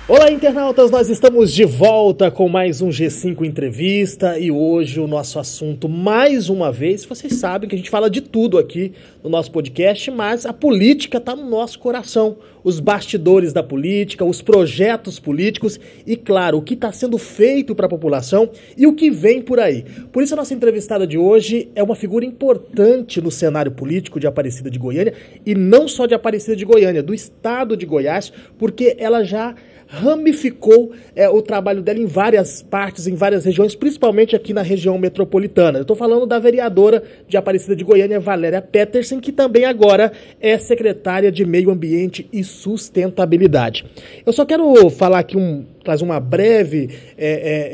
Olá, internautas, nós estamos de volta com mais um G5 Entrevista e hoje o nosso assunto, mais uma vez, vocês sabem que a gente fala de tudo aqui no nosso podcast, mas a política está no nosso coração, os bastidores da política, os projetos políticos e, claro, o que está sendo feito para a população e o que vem por aí. Por isso a nossa entrevistada de hoje é uma figura importante no cenário político de Aparecida de Goiânia e não só de Aparecida de Goiânia, do estado de Goiás, porque ela já ramificou o trabalho dela em várias partes, em várias regiões, principalmente aqui na região metropolitana. Eu estou falando da vereadora de Aparecida de Goiânia, Valéria Petersen, que também agora é secretária de Meio Ambiente e Sustentabilidade. Eu só quero falar aqui trazer uma breve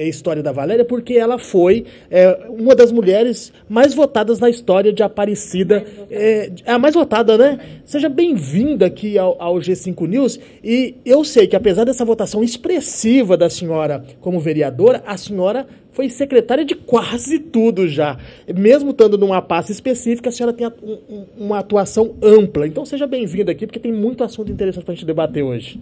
história da Valéria, porque ela foi uma das mulheres mais votadas na história de Aparecida. A mais votada, né? Seja bem-vinda aqui ao G5 News. E eu sei que apesar dessa votação expressiva da senhora como vereadora, a senhora foi secretária de quase tudo já. Mesmo estando numa pasta específica, a senhora tem uma atuação ampla. Então seja bem-vinda aqui, porque tem muito assunto interessante para a gente debater hoje.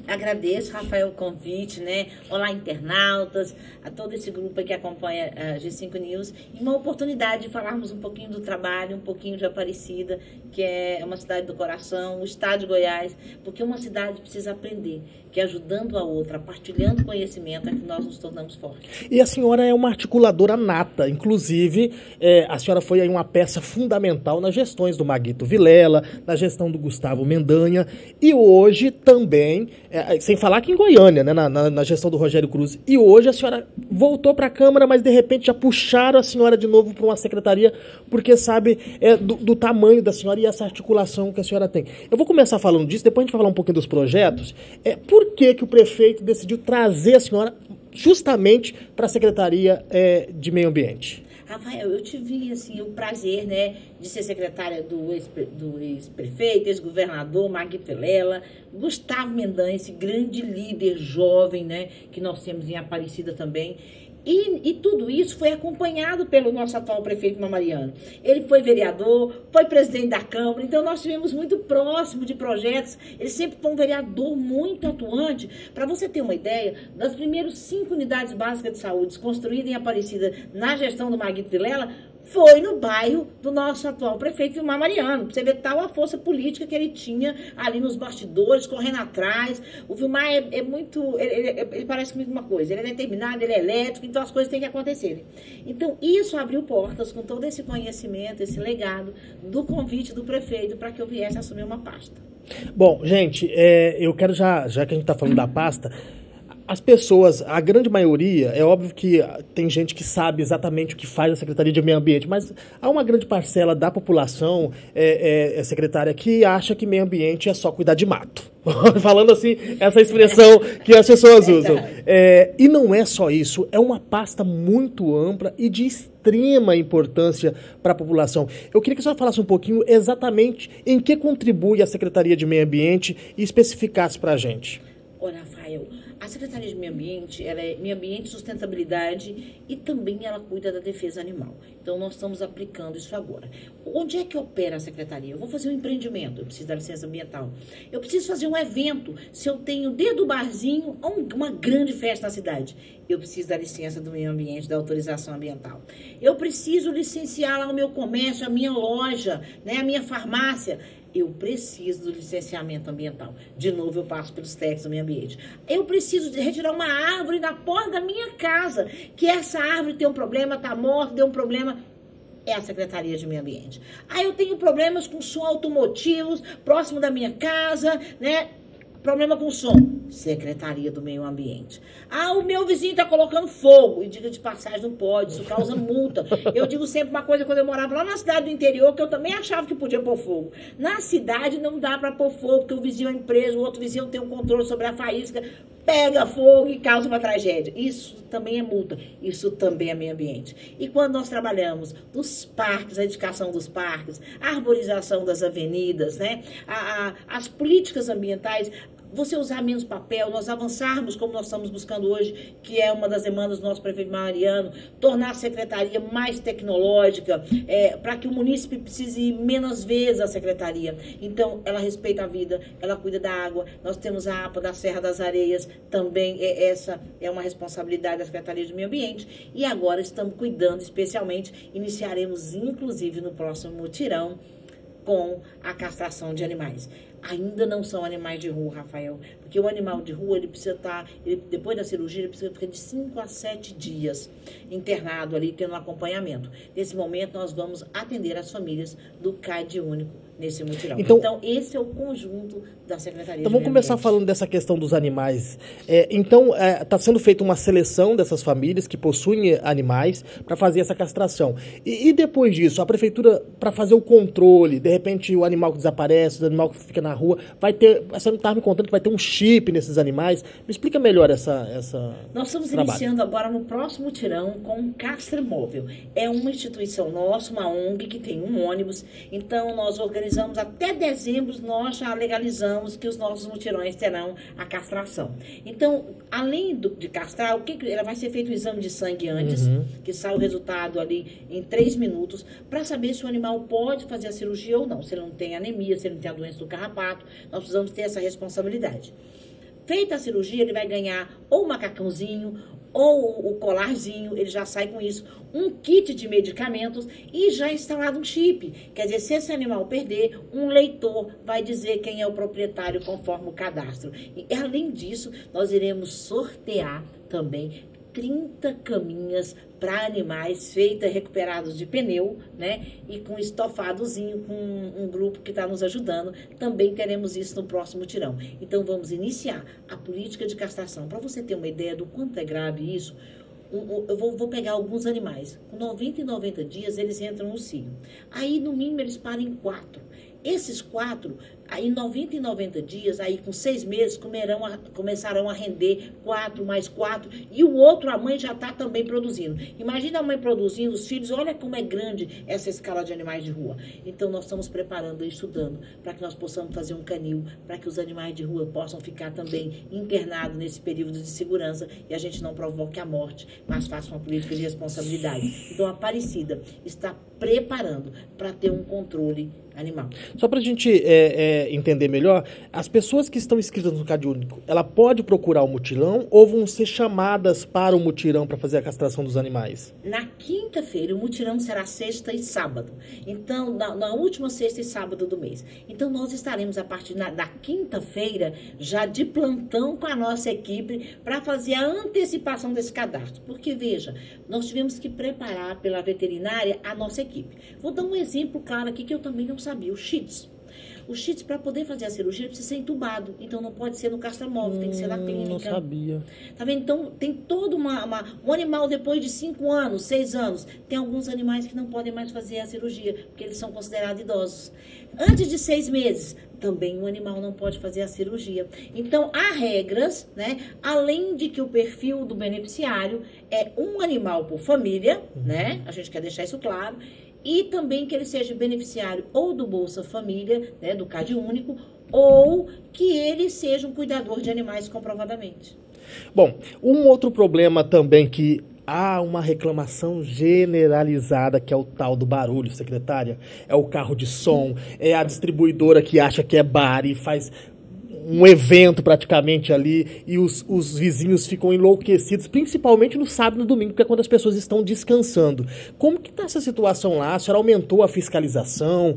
Agradeço, Rafael, o convite, né? Olá, internautas, a todo esse grupo que acompanha a G5 News, e uma oportunidade de falarmos um pouquinho do trabalho, um pouquinho de Aparecida, que é uma cidade do coração, o estado de Goiás, porque uma cidade precisa aprender, que ajudando a outra, partilhando conhecimento, é que nós nos tornamos fortes. E a senhora é uma articuladora nata, inclusive a senhora foi aí uma peça fundamental nas gestões do Maguito Vilela, na gestão do Gustavo Mendanha, e hoje também sem falar que em Goiânia, né, na gestão do Rogério Cruz. E hoje a senhora voltou para a Câmara, mas de repente já puxaram a senhora de novo para uma secretaria, porque sabe do tamanho da senhora e essa articulação que a senhora tem. Eu vou começar falando disso, depois a gente vai falar um pouquinho dos projetos. Por que o prefeito decidiu trazer a senhora justamente para a Secretaria de Meio Ambiente? Rafael, eu tive assim, o prazer, né, de ser secretária do ex-prefeito, ex-governador Maguito Vilela, Gustavo Mendanha, esse grande líder jovem, né, que nós temos em Aparecida também. E tudo isso foi acompanhado pelo nosso atual prefeito Mamariano. Ele foi vereador, foi presidente da Câmara, então nós estivemos muito próximo de projetos. Ele sempre foi um vereador muito atuante. Para você ter uma ideia, das primeiras 5 unidades básicas de saúde construídas em Aparecida na gestão do Maguito Vilela, foi no bairro do nosso atual prefeito Vilmar Mariano. Pra você ver tal a força política que ele tinha ali nos bastidores, correndo atrás. O Vilmar é muito... Ele parece comigo uma coisa. Ele é determinado, ele é elétrico, então as coisas têm que acontecer. Então, isso abriu portas com todo esse conhecimento, esse legado do convite do prefeito para que eu viesse assumir uma pasta. Bom, gente, eu quero já que a gente está falando da pasta... As pessoas, a grande maioria, é óbvio que tem gente que sabe exatamente o que faz a Secretaria de Meio Ambiente, mas há uma grande parcela da população secretária que acha que meio ambiente é só cuidar de mato. Falando assim, essa expressão que as pessoas usam. E não é só isso, é uma pasta muito ampla e de extrema importância para a população. Eu queria que a senhora falasse um pouquinho exatamente em que contribui a Secretaria de Meio Ambiente e especificasse para a gente. Olha, Rafael, a Secretaria de Meio Ambiente, ela é Meio Ambiente e Sustentabilidade e também ela cuida da defesa animal. Então, nós estamos aplicando isso agora. Onde é que opera a Secretaria? Eu vou fazer um empreendimento, eu preciso da licença ambiental. Eu preciso fazer um evento, se eu tenho desde o barzinho a uma grande festa na cidade. Eu preciso da licença do meio ambiente, da autorização ambiental. Eu preciso licenciar lá o meu comércio, a minha loja, né, a minha farmácia. Eu preciso do licenciamento ambiental. De novo, eu passo pelos técnicos do meio ambiente. Eu preciso de retirar uma árvore da porta da minha casa, que essa árvore tem um problema, está morta, deu um problema. É a Secretaria de Meio Ambiente. Aí eu tenho problemas com som automotivos, próximo da minha casa, né? Problema com som. Secretaria do Meio Ambiente. O meu vizinho está colocando fogo. E diga de passagem, não pode, isso causa multa. Eu digo sempre uma coisa, quando eu morava lá na cidade do interior, que eu também achava que podia pôr fogo. Na cidade não dá para pôr fogo, porque o vizinho é empresa, o outro vizinho não tem um controle sobre a faísca, pega fogo e causa uma tragédia. Isso também é multa, isso também é meio ambiente. E quando nós trabalhamos nos parques, a edificação dos parques, a arborização das avenidas, né? As políticas ambientais, você usar menos papel, nós avançarmos como nós estamos buscando hoje, que é uma das demandas do nosso prefeito Mariano, tornar a secretaria mais tecnológica, para que o munícipe precise ir menos vezes à secretaria. Então, ela respeita a vida, ela cuida da água. Nós temos a APA da Serra das Areias, também essa é uma responsabilidade da Secretaria de Meio Ambiente. E agora estamos cuidando, especialmente, iniciaremos, inclusive, no próximo mutirão, com a castração de animais. Ainda não são animais de rua, Rafael, porque o animal de rua, ele precisa estar, depois da cirurgia, ele precisa ficar de 5 a 7 dias internado ali, tendo um acompanhamento. Nesse momento, nós vamos atender as famílias do CAD único nesse mutirão. Então, esse é o conjunto da Secretaria Então, vamos começar falando dessa questão dos animais. Está sendo feita uma seleção dessas famílias que possuem animais para fazer essa castração. E depois disso, a prefeitura, para fazer o controle, de repente o animal que desaparece, o animal que fica na rua, vai ter, você não estava me contando que vai ter um chip nesses animais. Me explica melhor essa Nós estamos iniciando agora no próximo mutirão com um castramóvel. É uma instituição nossa, uma ONG que tem um ônibus. Então, nós organizamos até dezembro, nós já legalizamos que os nossos mutirões terão a castração. Então, além de castrar, vai ser feito um exame de sangue antes, que sai o resultado ali em 3 minutos, para saber se o animal pode fazer a cirurgia ou não. Se ele não tem anemia, se ele não tem a doença do carrapato, nós precisamos ter essa responsabilidade. Feita a cirurgia, ele vai ganhar ou o macacãozinho, ou o colarzinho, ele já sai com isso, um kit de medicamentos e já instalado um chip. Quer dizer, se esse animal perder, um leitor vai dizer quem é o proprietário conforme o cadastro. E, além disso, nós iremos sortear também 30 caminhas para animais recuperados de pneu, né? E com estofadozinho, com um grupo que está nos ajudando. Também teremos isso no próximo tirão. Então, vamos iniciar a política de castração. Para você ter uma ideia do quanto é grave isso, eu vou pegar alguns animais. Com 90 e 90 dias, eles entram no cio. Aí, no mínimo, eles param em 4. Esses 4, aí 90 e 90 dias, aí com 6 meses, começarão a render 4 mais 4, e o outro, a mãe já está também produzindo. Imagina a mãe produzindo os filhos, olha como é grande essa escala de animais de rua. Então, nós estamos preparando e estudando para que nós possamos fazer um canil, para que os animais de rua possam ficar também internados nesse período de segurança e a gente não provoque a morte, mas faça uma política de responsabilidade. Então, a Aparecida está preparando para ter um controle animal. Só para a gente entender melhor, as pessoas que estão inscritas no CAD único, ela pode procurar o mutirão ou vão ser chamadas para o mutirão para fazer a castração dos animais? Na quinta-feira, o mutirão será sexta e sábado. Então, na última sexta e sábado do mês. Então, nós estaremos a partir da quinta-feira já de plantão com a nossa equipe para fazer a antecipação desse cadastro. Porque, veja, nós tivemos que preparar pela veterinária a nossa equipe. Vou dar um exemplo claro aqui que eu também não sabia, o Cheats. O Cheats, para poder fazer a cirurgia, precisa ser entubado. Então, não pode ser no castramóvel, tem que ser na clínica. Não sabia. Tá vendo? Então, tem todo um animal depois de 5 anos, 6 anos. Tem alguns animais que não podem mais fazer a cirurgia, porque eles são considerados idosos. Antes de 6 meses, também o animal não pode fazer a cirurgia. Então, há regras, né? Além de que o perfil do beneficiário é um animal por família, né? A gente quer deixar isso claro. E também que ele seja beneficiário ou do Bolsa Família, né, do CAD único, ou que ele seja um cuidador de animais comprovadamente. Bom, um outro problema também que há uma reclamação generalizada, que é o tal do barulho, secretária. É o carro de som, é a distribuidora que acha que é bar e faz um evento praticamente ali, e os vizinhos ficam enlouquecidos, principalmente no sábado e no domingo, que é quando as pessoas estão descansando. Como que está essa situação lá? A senhora aumentou a fiscalização?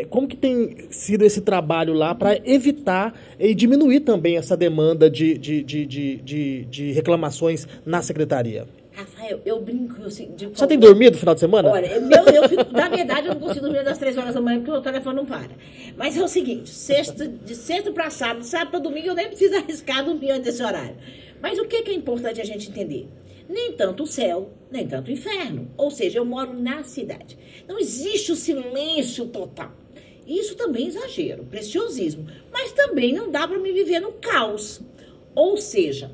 Como que tem sido esse trabalho lá para evitar e diminuir também essa demanda de reclamações na secretaria? Rafael, eu brinco assim... Você tem dormido no final de semana? Olha, na verdade, eu não consigo dormir das 3 horas da manhã, porque o meu telefone não para. Mas é o seguinte, de sexta para sábado para domingo, eu nem preciso arriscar dormir antes desse horário. Mas o que é importante a gente entender? Nem tanto o céu, nem tanto o inferno. Ou seja, eu moro na cidade. Não existe o silêncio total. Isso também é exagero, preciosismo. Mas também não dá para me viver no caos. Ou seja...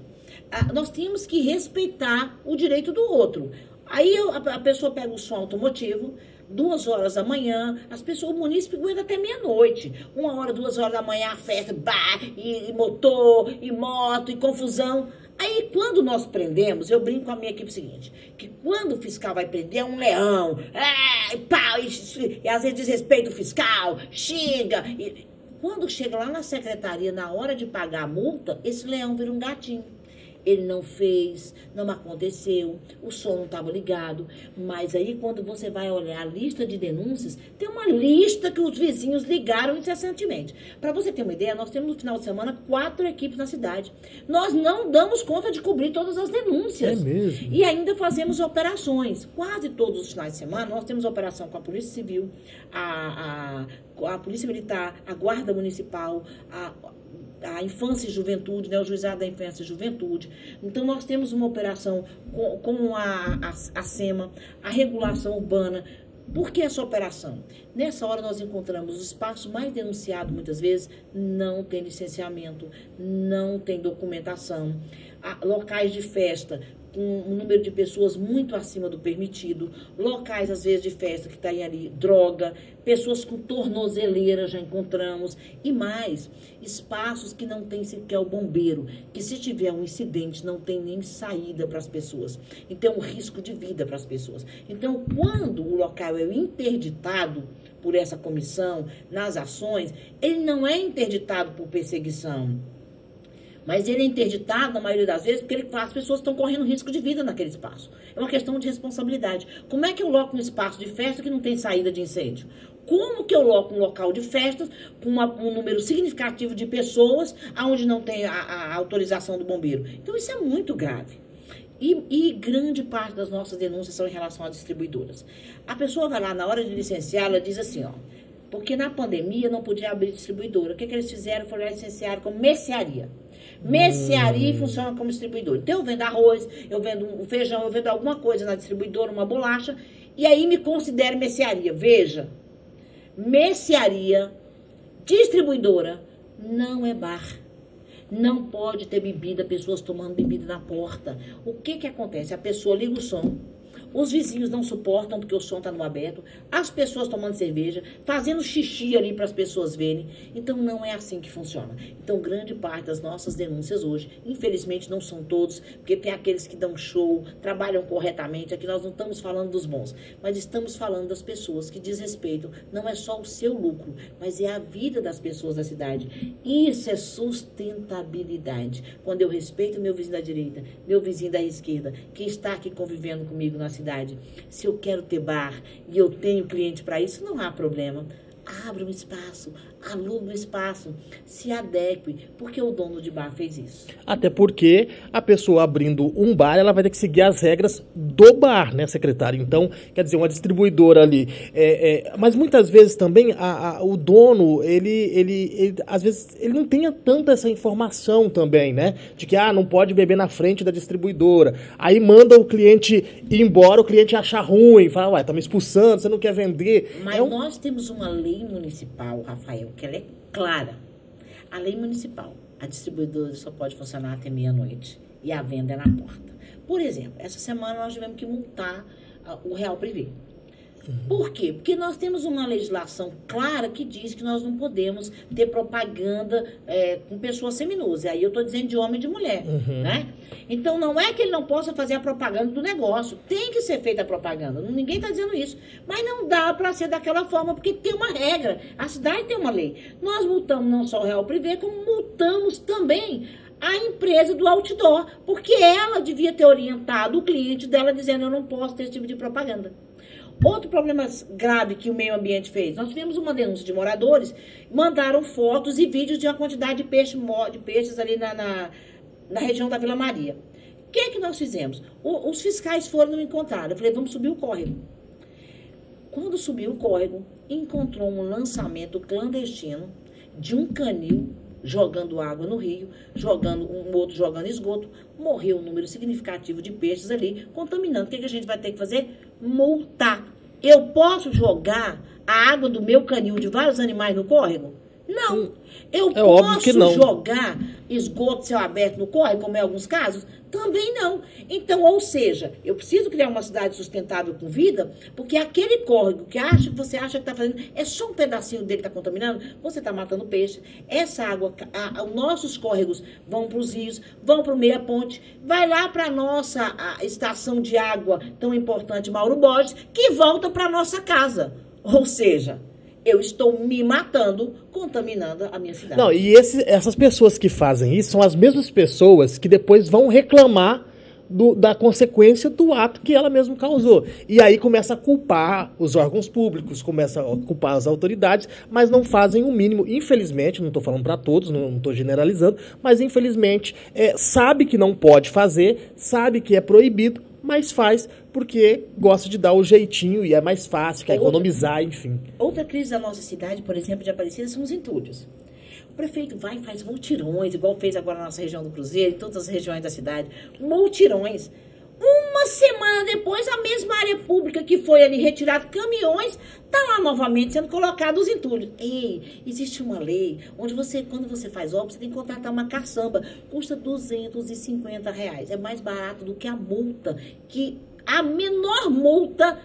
nós tínhamos que respeitar o direito do outro. Aí a pessoa pega o som automotivo, 2 horas da manhã, as pessoas, o munícipe aguenta até meia-noite. 1 hora, 2 horas da manhã, a festa, e motor, e moto, e confusão. Aí, quando nós prendemos, eu brinco com a minha equipe seguinte, que quando o fiscal vai prender é um leão, e às vezes desrespeita o fiscal, xinga. Quando chega lá na secretaria, na hora de pagar a multa, esse leão vira um gatinho. Ele não fez, não aconteceu, o som não estava ligado. Mas aí, quando você vai olhar a lista de denúncias, tem uma lista que os vizinhos ligaram incessantemente. Para você ter uma ideia, nós temos no final de semana 4 equipes na cidade. Nós não damos conta de cobrir todas as denúncias. É mesmo? E ainda fazemos operações. Quase todos os finais de semana, nós temos operação com a Polícia Civil, a Polícia Militar, a Guarda Municipal, a Infância e Juventude, né, o Juizado da Infância e Juventude. Então, nós temos uma operação com a SEMA, a regulação urbana. Por que essa operação? Nessa hora, nós encontramos o espaço mais denunciado, muitas vezes, não tem licenciamento, não tem documentação. Locais de festa com um número de pessoas muito acima do permitido, locais, às vezes, de festa que tem ali droga, pessoas com tornozeleira já encontramos, e mais, espaços que não tem sequer o bombeiro, que se tiver um incidente não tem nem saída para as pessoas. Então, um risco de vida para as pessoas. Então, quando o local é interditado por essa comissão, nas ações, ele não é interditado por perseguição. Mas ele é interditado, na maioria das vezes, porque as pessoas estão correndo risco de vida naquele espaço. É uma questão de responsabilidade. Como é que eu loco um espaço de festa que não tem saída de incêndio? Como que eu loco um local de festas com um número significativo de pessoas onde não tem a autorização do bombeiro? Então, isso é muito grave. E grande parte das nossas denúncias são em relação a distribuidoras. A pessoa vai lá, na hora de licenciar, ela diz assim, ó, porque na pandemia não podia abrir distribuidora. O que eles fizeram? Foram licenciar como mercearia. Mercearia funciona como distribuidor. Então, eu vendo arroz, eu vendo um feijão, eu vendo alguma coisa na distribuidora, uma bolacha, e aí me considero mercearia. Veja, mercearia, distribuidora, não é bar. Não pode ter bebida, pessoas tomando bebida na porta. O que acontece? A pessoa liga o som. Os vizinhos não suportam porque o som está no aberto. As pessoas tomando cerveja, fazendo xixi ali para as pessoas verem. Então, não é assim que funciona. Então, grande parte das nossas denúncias hoje, infelizmente não são todos, porque tem aqueles que dão show, trabalham corretamente. Aqui nós não estamos falando dos bons, mas estamos falando das pessoas que desrespeitam. Não é só o seu lucro, mas é a vida das pessoas da cidade. Isso é sustentabilidade. Quando eu respeito meu vizinho da direita, meu vizinho da esquerda, que está aqui convivendo comigo na cidade. Se eu quero ter bar e eu tenho cliente para isso, não há problema. Abra um espaço, alugue um espaço, se adeque, porque o dono de bar fez isso. Até porque a pessoa abrindo um bar, ela vai ter que seguir as regras do bar, né, secretário? Então, quer dizer, uma distribuidora ali. Mas muitas vezes também o dono, ele às vezes, ele não tenha tanta essa informação também, né? De que, não pode beber na frente da distribuidora. Aí manda o cliente ir embora, o cliente achar ruim, fala, tá me expulsando, você não quer vender. Mas nós temos uma lei municipal, Rafael, que ela é clara. A lei municipal, a distribuidora só pode funcionar até meia-noite e a venda é na porta. Por exemplo, essa semana nós tivemos que multar o Real Privé. Por quê? Porque nós temos uma legislação clara que diz que nós não podemos ter propaganda com pessoas seminuas. E aí eu estou dizendo de homem e de mulher, né? Então, não é que ele não possa fazer a propaganda do negócio. Tem que ser feita a propaganda. Ninguém está dizendo isso. Mas não dá para ser daquela forma, porque tem uma regra. A cidade tem uma lei. Nós multamos não só o Real Privé, como multamos também a empresa do outdoor, porque ela devia ter orientado o cliente dela dizendo, eu não posso ter esse tipo de propaganda. Outro problema grave que o meio ambiente fez, nós tivemos uma denúncia de moradores, mandaram fotos e vídeos de uma quantidade de peixes ali na região da Vila Maria. O que nós fizemos? Os fiscais foram não encontraram. Eu falei, vamos subir o córrego. Quando subiu o córrego, encontrou um lançamento clandestino de um canil jogando água no rio, um outro jogando esgoto, morreu um número significativo de peixes ali, contaminando. O que a gente vai ter que fazer? Multar. Eu posso jogar a água do meu canil de vários animais no córrego? Não. Eu óbvio que não. posso jogar esgoto céu aberto no córrego, como em alguns casos? Também não. Então, ou seja, eu preciso criar uma cidade sustentável com vida, porque aquele córrego que você acha que está fazendo, é só um pedacinho dele que está contaminando, você está matando peixe. Essa água, os nossos córregos vão para os rios, vão para o meia ponte, vai lá para a nossa estação de água tão importante, Mauro Borges, que volta para a nossa casa. Ou seja, eu estou me matando, contaminando a minha cidade. Não, e essas pessoas que fazem isso são as mesmas pessoas que depois vão reclamar da consequência do ato que ela mesma causou. E aí começa a culpar os órgãos públicos, começa a culpar as autoridades, mas não fazem o mínimo. Infelizmente, não estou falando para todos, não estou generalizando, mas infelizmente sabe que não pode fazer, sabe que é proibido, mas faz porque gosta de dar o jeitinho e é mais fácil, quer economizar, enfim. Outra crise da nossa cidade, por exemplo, de Aparecida, são os entulhos. O prefeito vai e faz multirões, igual fez agora na nossa região do Cruzeiro, em todas as regiões da cidade. Multirões. Uma semana depois, a mesma área pública que foi ali retirado caminhões, está lá novamente sendo colocado os entulhos. Ei, existe uma lei onde quando você faz obra, você tem que contratar uma caçamba. Custa R$250. É mais barato do que a multa, que a menor multa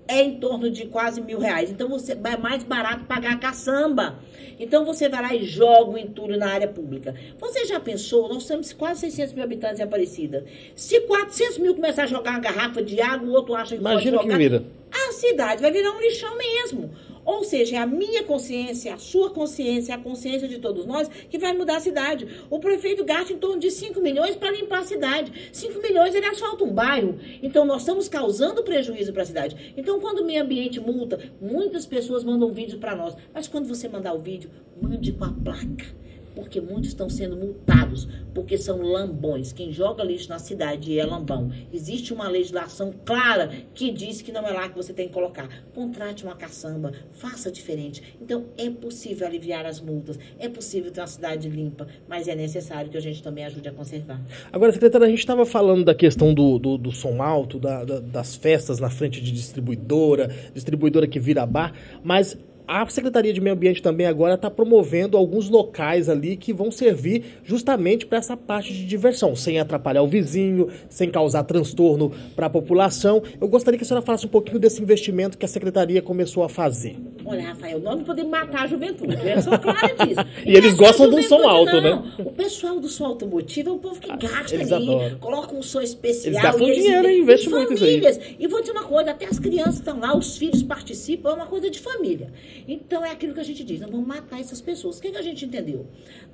é em torno de quase R$1.000. Então, é mais barato pagar a caçamba. Então, você vai lá e joga o entulho na área pública. Você já pensou? Nós temos quase 600 mil habitantes em Aparecida. Se 400 mil começar a jogar uma garrafa de água, o outro acha que Imagina pode jogar, que vira. a cidade vai virar um lixão mesmo. Ou seja, é a minha consciência, a sua consciência, a consciência de todos nós que vai mudar a cidade. O prefeito gasta em torno de 5 milhões para limpar a cidade. 5 milhões ele asfalta um bairro. Então, nós estamos causando prejuízo para a cidade. Então, quando o meio ambiente multa, muitas pessoas mandam vídeo para nós. Mas quando você mandar o vídeo, mande com a placa. Porque muitos estão sendo multados, porque são lambões. Quem joga lixo na cidade é lambão. Existe uma legislação clara que diz que não é lá que você tem que colocar. Contrate uma caçamba, faça diferente. Então, é possível aliviar as multas, é possível ter uma cidade limpa, mas é necessário que a gente também ajude a conservar. Agora, secretária, a gente estava falando da questão do som alto, das festas na frente de distribuidora que vira bar, mas a Secretaria de Meio Ambiente também agora está promovendo alguns locais ali que vão servir justamente para essa parte de diversão, sem atrapalhar o vizinho, sem causar transtorno para a população. Eu gostaria que a senhora falasse um pouquinho desse investimento que a Secretaria começou a fazer. Olha, Rafael, nós não podemos matar a juventude, eu sou clara disso. E eles gostam de um som alto, né? O pessoal do som automotivo é um povo que gasta eles ali, adoram. coloca um som especial. Eles gastam dinheiro, investem muito isso aí. E vou dizer uma coisa, até as crianças estão lá, os filhos participam, é uma coisa de família. Então, é aquilo que a gente diz, nós vamos matar essas pessoas. O que a gente entendeu?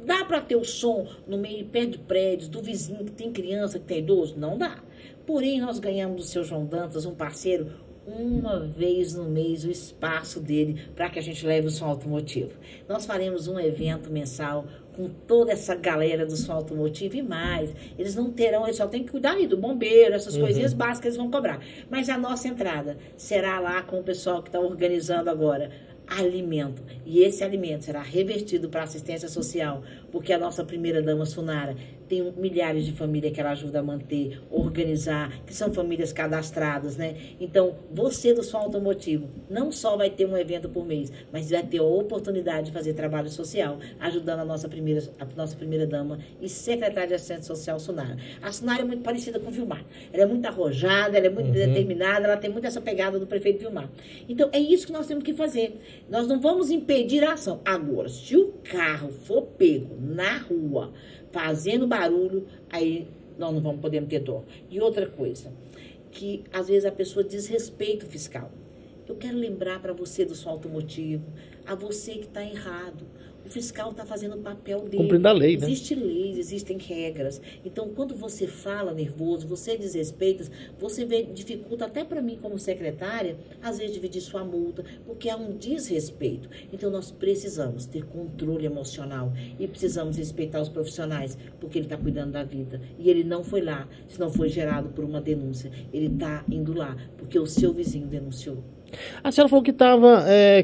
Dá para ter o som no meio, perto de prédios, do vizinho que tem criança, que tem idoso? Não dá. Porém, nós ganhamos do seu João Dantas, um parceiro, uma vez no mês o espaço dele para que a gente leve o som automotivo. Nós faremos um evento mensal com toda essa galera do som automotivo e mais. Eles não terão, eles só tem que cuidar aí do bombeiro, essas coisinhas básicas eles vão cobrar. Mas a nossa entrada será lá com o pessoal que está organizando agora alimento. E esse alimento será revertido para assistência social, porque a nossa primeira-dama Sunara tem milhares de famílias que ela ajuda a manter, organizar, que são famílias cadastradas, né? Então, você do som automotivo não só vai ter um evento por mês, mas vai ter a oportunidade de fazer trabalho social, ajudando a nossa primeira-dama e secretária de assistência social Sunara. A Sunara é muito parecida com o Vilmar. Ela é muito arrojada, ela é muito determinada, ela tem muito essa pegada do prefeito Vilmar. Então, é isso que nós temos que fazer. Nós não vamos impedir a ação. Agora, se o carro for pego na rua, fazendo barulho, aí nós não vamos poder ter dó. E outra coisa, que às vezes a pessoa desrespeita o fiscal. Eu quero lembrar para você do som automotivo, a você que está errado. O fiscal está fazendo o papel dele. Cumprindo a lei, né? Existem leis, existem regras. Então, quando você fala nervoso, você desrespeita, você dificulta até para mim como secretária, às vezes dividir sua multa, porque há um desrespeito. Então, nós precisamos ter controle emocional e precisamos respeitar os profissionais, porque ele está cuidando da vida. E ele não foi lá, se não foi gerado por uma denúncia. Ele está indo lá, porque o seu vizinho denunciou. A senhora falou que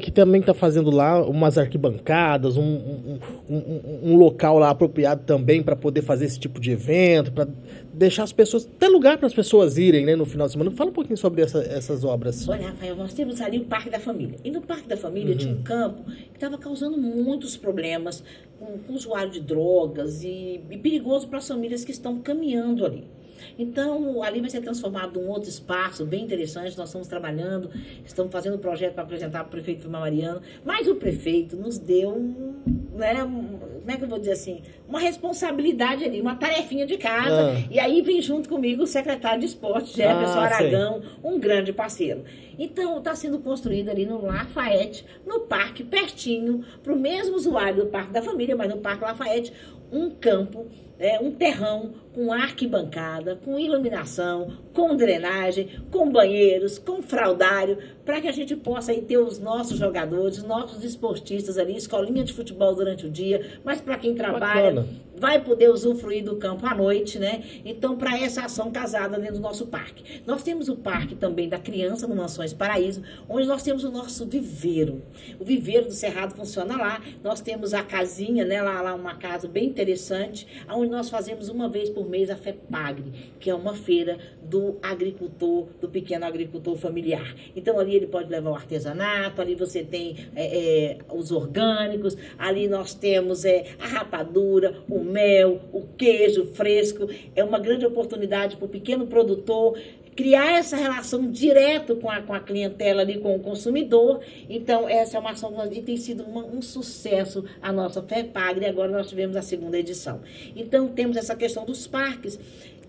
que também está fazendo lá umas arquibancadas, um local lá apropriado também para poder fazer esse tipo de evento, para deixar as pessoas, ter lugar para as pessoas irem, né, no final de semana. Fala um pouquinho sobre essas obras. Olha, Rafael, nós temos ali o Parque da Família. E no Parque da Família tinha um campo que estava causando muitos problemas com usuário de drogas e perigoso para as famílias que estão caminhando ali. Então, ali vai ser transformado num outro espaço bem interessante. Nós estamos trabalhando, estamos fazendo um projeto para apresentar para o prefeito Vilmar Mariano, mas o prefeito nos deu, né, como é que eu vou dizer assim, uma responsabilidade ali, uma tarefinha de casa. E aí vem junto comigo o secretário de esporte, Jefferson Aragão, um grande parceiro. Então, está sendo construído ali no Lafayette, no parque, pertinho, para o mesmo usuário do Parque da Família, mas no Parque Lafayette, um campo, um terrão com arquibancada, com iluminação, com drenagem, com banheiros, com fraldário, para que a gente possa aí ter os nossos jogadores, os nossos esportistas ali, escolinha de futebol durante o dia, mas para quem trabalha, vai poder usufruir do campo à noite, né? Então, para essa ação casada dentro do nosso parque. Nós temos o parque também da criança no Mansões Paraíso, onde nós temos o nosso viveiro. O viveiro do Cerrado funciona lá. Nós temos a casinha, né? Lá uma casa bem interessante, onde nós fazemos uma vez por mês a FEPAGRE, que é uma feira do agricultor, do pequeno agricultor familiar. Então, ali ele pode levar o artesanato, ali você tem os orgânicos, ali nós temos a rapadura, o mel, o queijo fresco. É uma grande oportunidade para o pequeno produtor criar essa relação direto com a clientela ali, com o consumidor. Então, essa é uma ação que tem sido um sucesso, a nossa FEPAGRE, e agora nós tivemos a segunda edição. Então, temos essa questão dos parques.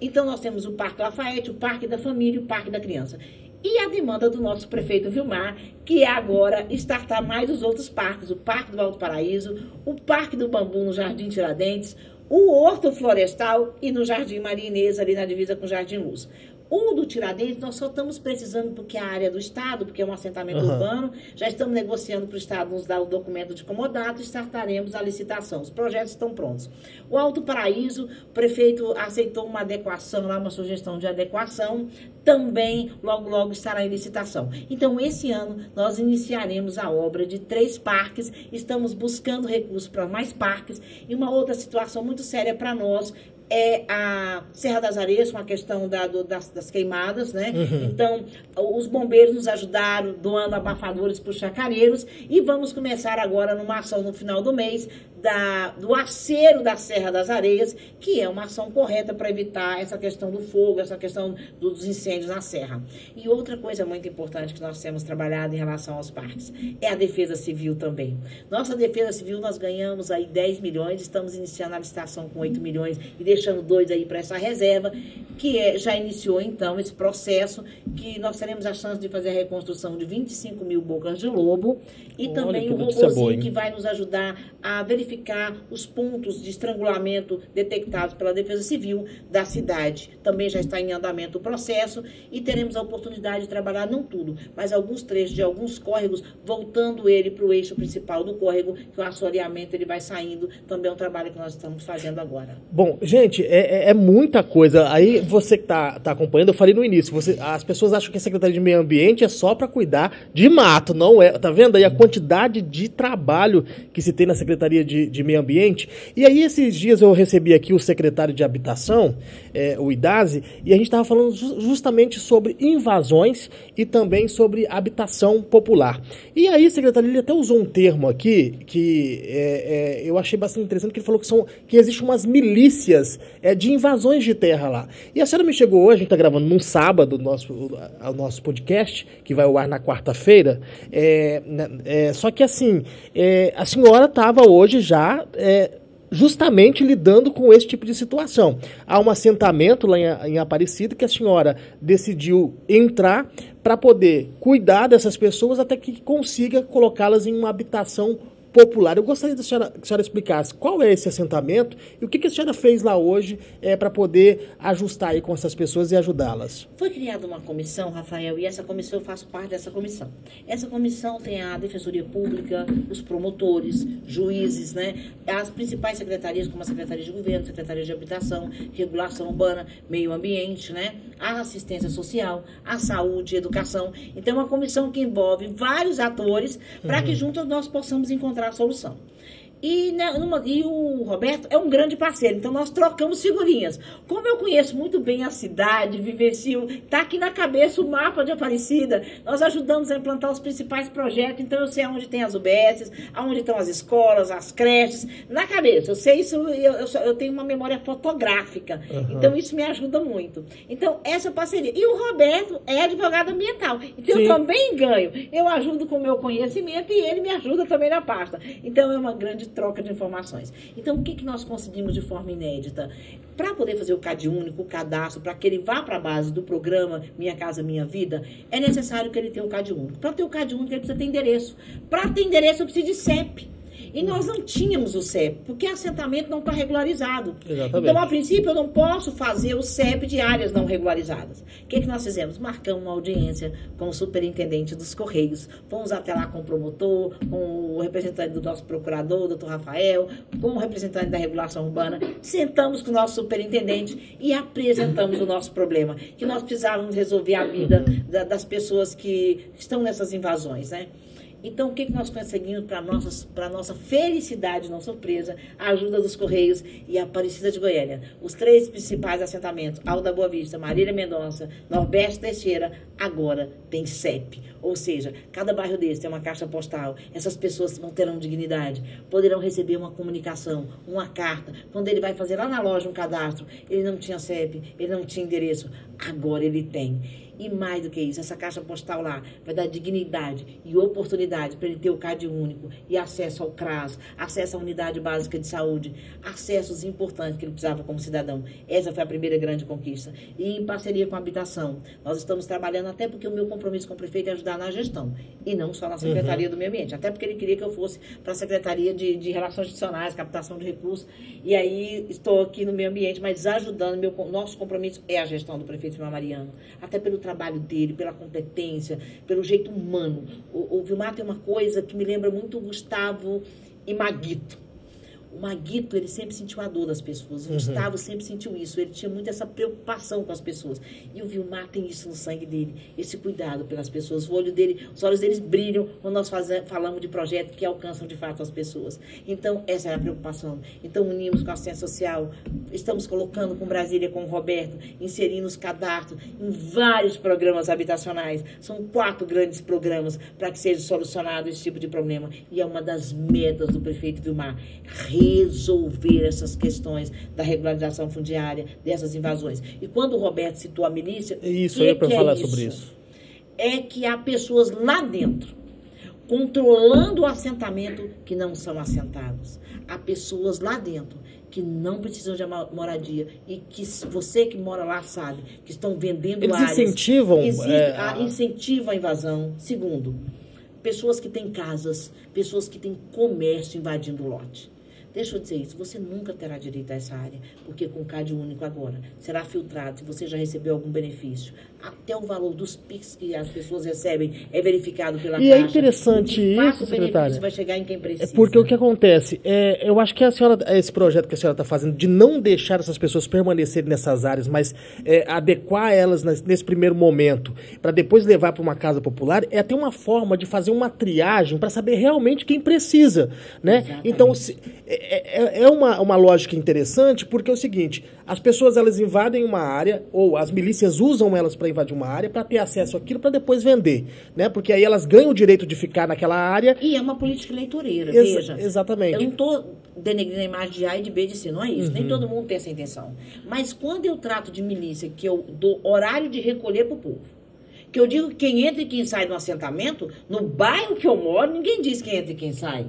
Então, nós temos o Parque Lafayette, o Parque da Família e o Parque da Criança. E a demanda do nosso prefeito Vilmar, que é agora startar mais os outros parques, o Parque do Alto Paraíso, o Parque do Bambu no Jardim Tiradentes, o Horto Florestal e no Jardim Maria Inês, ali na divisa com o Jardim Luz. O do Tiradentes, nós só estamos precisando, porque é a área do Estado, porque é um assentamento urbano, já estamos negociando para o Estado nos dar o documento de comodato e startaremos a licitação. Os projetos estão prontos. O Alto Paraíso, o prefeito aceitou uma adequação, lá uma sugestão de adequação, também logo estará em licitação. Então, esse ano, nós iniciaremos a obra de 3 parques, estamos buscando recursos para mais parques, e uma outra situação muito séria para nós é a Serra das Areias, com a questão das queimadas, né? Então, os bombeiros nos ajudaram doando abafadores para os chacareiros e vamos começar agora numa ação no final do mês do acero da Serra das Areias, que é uma ação correta para evitar essa questão do fogo, essa questão dos incêndios na serra. E outra coisa muito importante que nós temos trabalhado em relação aos parques é a defesa civil também. Nossa defesa civil, nós ganhamos aí 10 milhões, estamos iniciando a licitação com 8 milhões e deixando 2 aí para essa reserva, que já iniciou então esse processo, que nós teremos a chance de fazer a reconstrução de 25 mil bocas de lobo e também o robôzinho que vai nos ajudar a verificar os pontos de estrangulamento detectados pela Defesa Civil da cidade. Também já está em andamento o processo e teremos a oportunidade de trabalhar, não tudo, mas alguns trechos de alguns córregos, voltando ele para o eixo principal do córrego, que o assoreamento ele vai saindo. Também é um trabalho que nós estamos fazendo agora. Bom, gente, é muita coisa. Aí você que está acompanhando, eu falei no início, as pessoas acham que a Secretaria de Meio Ambiente é só para cuidar de mato, não é? Tá vendo aí a quantidade de trabalho que se tem na Secretaria de Meio Ambiente? E aí esses dias eu recebi aqui o secretário de Habitação, o Idazi, e a gente estava falando justamente sobre invasões e também sobre habitação popular. E aí, secretário, ele até usou um termo aqui que eu achei bastante interessante, que ele falou que existem umas milícias de invasões de terra lá. E a senhora me chegou hoje, a gente está gravando num sábado o nosso podcast, que vai ao ar na quarta-feira, só que assim, a senhora estava hoje já justamente lidando com esse tipo de situação. Há um assentamento lá em Aparecida que a senhora decidiu entrar para poder cuidar dessas pessoas até que consiga colocá-las em uma habitação popular. Eu gostaria que a senhora explicasse qual é esse assentamento e o que a senhora fez lá hoje para poder ajustar aí com essas pessoas e ajudá-las. Foi criada uma comissão, Rafael, e essa comissão, eu faço parte dessa comissão. Essa comissão tem a Defensoria Pública, os promotores, juízes, né? As principais secretarias, como a Secretaria de Governo, Secretaria de Habitação, Regulação Urbana, Meio Ambiente, né? a assistência social, a saúde, a educação. Então, é uma comissão que envolve vários atores para que juntos nós possamos encontrar a solução. E o Roberto é um grande parceiro, então nós trocamos figurinhas. Como eu conheço muito bem a cidade, vivencio, está aqui na cabeça o mapa de Aparecida, nós ajudamos a implantar os principais projetos, então eu sei aonde tem as UBSs, aonde estão as escolas, as creches, na cabeça. Eu sei isso, eu tenho uma memória fotográfica, então isso me ajuda muito. Então, essa parceria. E o Roberto é advogado ambiental, então Sim. eu também ganho. Eu ajudo com o meu conhecimento e ele me ajuda também na pasta. Então, é uma grande troca de informações. Então, o que nós conseguimos de forma inédita? Para poder fazer o CAD único, o cadastro, para que ele vá para a base do programa Minha Casa Minha Vida, é necessário que ele tenha o CAD único. Para ter o CAD único, ele precisa ter endereço. Para ter endereço, eu preciso de CEP. E nós não tínhamos o CEP, porque assentamento não está regularizado. Exatamente. Então, a princípio, eu não posso fazer o CEP de áreas não regularizadas. O que nós fizemos? Marcamos uma audiência com o superintendente dos Correios. Fomos até lá com o promotor, com o representante do nosso procurador, o doutor Rafael, com o representante da regulação urbana. Sentamos com o nosso superintendente e apresentamos o nosso problema, que nós precisávamos resolver a vida das pessoas que estão nessas invasões, né? Então, o que nós conseguimos para a nossa felicidade, não surpresa, a ajuda dos Correios e a Aparecida de Goiânia. Os 3 principais assentamentos, Alda Boa Vista, Marília Mendonça, Norberto Teixeira, agora tem CEP. Ou seja, cada bairro desse tem uma caixa postal. Essas pessoas não terão dignidade, poderão receber uma comunicação, uma carta. Quando ele vai fazer lá na loja um cadastro, ele não tinha CEP, ele não tinha endereço, agora ele tem. E mais do que isso, essa caixa postal lá vai dar dignidade e oportunidade para ele ter o CAD único e acesso ao CRAS, acesso à unidade básica de saúde, acessos importantes que ele precisava como cidadão. Essa foi a primeira grande conquista. E em parceria com a habitação, nós estamos trabalhando até porque o meu compromisso com o prefeito é ajudar na gestão e não só na Secretaria do Meio Ambiente. Até porque ele queria que eu fosse para a Secretaria de Relações Institucionais, Captação de Recursos. E aí estou aqui no Meio Ambiente, mas ajudando. Nosso compromisso é a gestão do prefeito Vilmar Mariano. Até pelo trabalho dele, pela competência, pelo jeito humano. O Vilmar tem uma coisa que me lembra muito o Gustavo e Maguito. O Maguito, ele sempre sentiu a dor das pessoas. O Gustavo sempre sentiu isso. Ele tinha muito essa preocupação com as pessoas. E o Vilmar tem isso no sangue dele. Esse cuidado pelas pessoas. Os olhos deles brilham quando nós falamos de projetos que alcançam de fato as pessoas. Então, essa é a preocupação. Então, unimos com a assistência social. Estamos colocando com Brasília, com o Roberto, inserindo os cadastros em vários programas habitacionais. São 4 grandes programas para que seja solucionado esse tipo de problema. E é uma das metas do prefeito Vilmar. Resolver essas questões da regularização fundiária, dessas invasões. E quando o Roberto citou a milícia... Isso, eu ia para falar sobre isso. É que há pessoas lá dentro, controlando o assentamento, que não são assentados. Há pessoas lá dentro que não precisam de moradia e que você que mora lá sabe, que estão vendendo Eles áreas. Incentivam... Incentivam a invasão. Segundo, pessoas que têm casas, pessoas que têm comércio invadindo o lote. Deixa eu dizer isso, você nunca terá direito a essa área, porque com o CAD único agora será filtrado se você já recebeu algum benefício. Até o valor dos PIX que as pessoas recebem é verificado pela Caixa. E é interessante isso, secretária. O benefício vai chegar em quem precisa. É porque o que acontece, eu acho que esse projeto que a senhora está fazendo, de não deixar essas pessoas permanecerem nessas áreas, mas adequar elas nesse primeiro momento, para depois levar para uma casa popular, é até uma forma de fazer uma triagem para saber realmente quem precisa, né? Exatamente. Então, é uma lógica interessante, porque é o seguinte, as pessoas elas invadem uma área, ou as milícias usam elas para invadir uma área, para ter acesso àquilo, para depois vender, né? Porque aí elas ganham o direito de ficar naquela área. E é uma política eleitoreira, veja. Exatamente. Eu não estou denegrindo a imagem de A e de B e de C, não é isso. Nem todo mundo tem essa intenção. Mas quando eu trato de milícia, que eu dou horário de recolher para o povo, que eu digo que quem entra e quem sai do assentamento, no bairro que eu moro, ninguém diz quem entra e quem sai.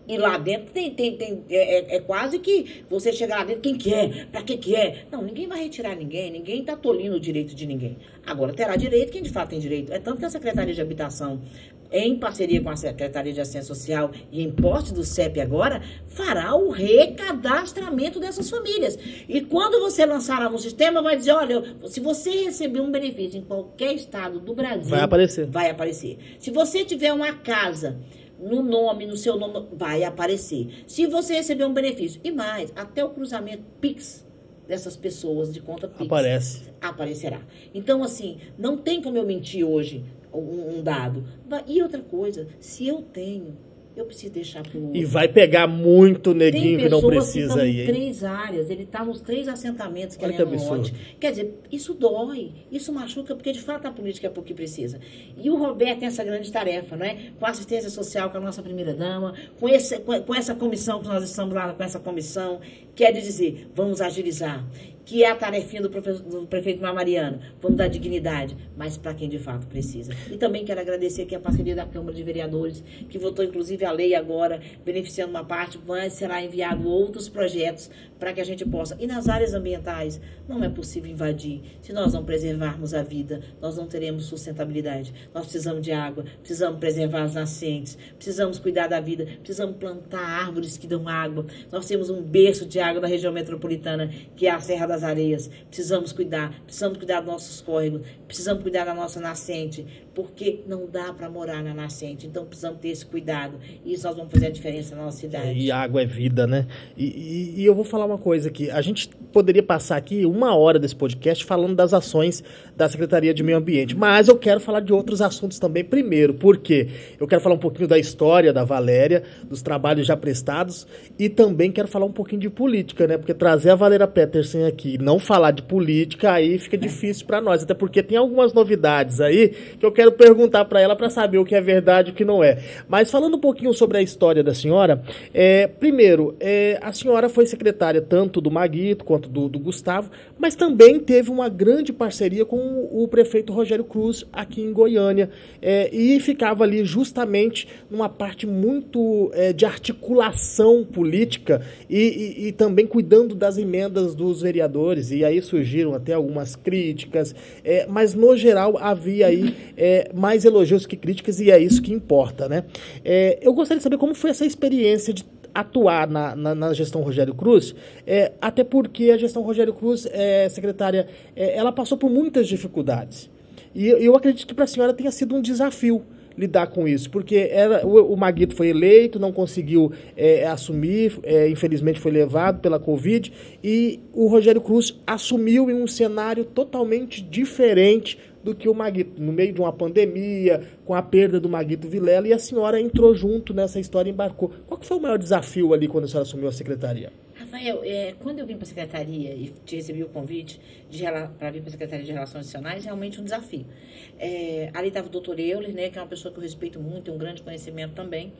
E lá dentro é quase que você chegar lá dentro, quem que é? Pra que é? Não, ninguém vai retirar ninguém está tolindo o direito de ninguém. Agora, terá direito quem de fato tem direito. É tanto que a Secretaria de Habitação, em parceria com a Secretaria de Assistência Social e em posse do CEP agora, fará o recadastramento dessas famílias. E quando você lançar lá no sistema, vai dizer, olha, se você receber um benefício em qualquer estado do Brasil... Vai aparecer. Se você tiver uma casa... no seu nome, vai aparecer. Se você receber um benefício, e mais, até o cruzamento PIX dessas pessoas de conta Pix aparecerá. Então, assim, não tem como eu mentir hoje um dado. E outra coisa, se eu tenho, eu preciso deixar para o outro. E vai pegar muito neguinho que não precisa que aí. Tem 3 áreas, ele está nos 3 assentamentos que é um monte. Quer dizer, isso dói, isso machuca, porque de fato a política é porque precisa. E o Roberto tem essa grande tarefa, não é? Com a assistência social, com a nossa primeira-dama, com essa comissão, que nós estamos lá com essa comissão, que é de dizer, vamos agilizar, que é a tarefinha do prefeito Mariano, vamos dar dignidade, mas para quem de fato precisa. E também quero agradecer aqui a parceria da Câmara de Vereadores, que votou inclusive a lei agora, beneficiando uma parte, mas será enviado outros projetos para que a gente possa. E nas áreas ambientais, não é possível invadir. Se nós não preservarmos a vida, nós não teremos sustentabilidade. Nós precisamos de água, precisamos preservar as nascentes, precisamos cuidar da vida, precisamos plantar árvores que dão água. Nós temos um berço de água na região metropolitana, que é a Serra das Areias. Precisamos cuidar dos nossos córregos, precisamos cuidar da nossa nascente, porque não dá para morar na nascente. Então precisamos ter esse cuidado. E isso nós vamos fazer a diferença na nossa cidade. E água é vida, né? E eu vou falar uma coisa aqui. A gente poderia passar aqui 1 hora desse podcast falando das ações da Secretaria de Meio Ambiente, mas eu quero falar de outros assuntos também primeiro, porque eu quero falar um pouquinho da história da Valéria, dos trabalhos já prestados, e também quero falar um pouquinho de política, né? Porque trazer a Valéria Petersen aqui e não falar de política, aí fica difícil para nós, até porque tem algumas novidades aí que eu quero perguntar para ela para saber o que é verdade e o que não é. Mas falando um pouquinho sobre a história da senhora, primeiro, a senhora foi secretária tanto do Maguito quanto do Gustavo, mas também teve uma grande parceria com o prefeito Rogério Cruz aqui em Goiânia, e ficava ali justamente numa parte muito de articulação política e também cuidando das emendas dos vereadores, e aí surgiram até algumas críticas, mas no geral havia aí mais elogios que críticas, e é isso que importa, né? Eu gostaria de saber como foi essa experiência de atuar na gestão Rogério Cruz, até porque a gestão Rogério Cruz, secretária, ela passou por muitas dificuldades. E eu acredito que para a senhora tenha sido um desafio lidar com isso, porque o Maguito foi eleito, não conseguiu assumir, infelizmente foi levado pela Covid, e o Rogério Cruz assumiu em um cenário totalmente diferente do que o Maguito, no meio de uma pandemia, com a perda do Maguito Vilela, e a senhora entrou junto nessa história e embarcou. Qual que foi o maior desafio ali quando a senhora assumiu a secretaria? Rafael, quando eu vim para a secretaria e te recebi o convite para vir para a Secretaria de Relações Institucionais, realmente um desafio. Ali estava o doutor Euler, né, que é uma pessoa que eu respeito muito, tem um grande conhecimento também.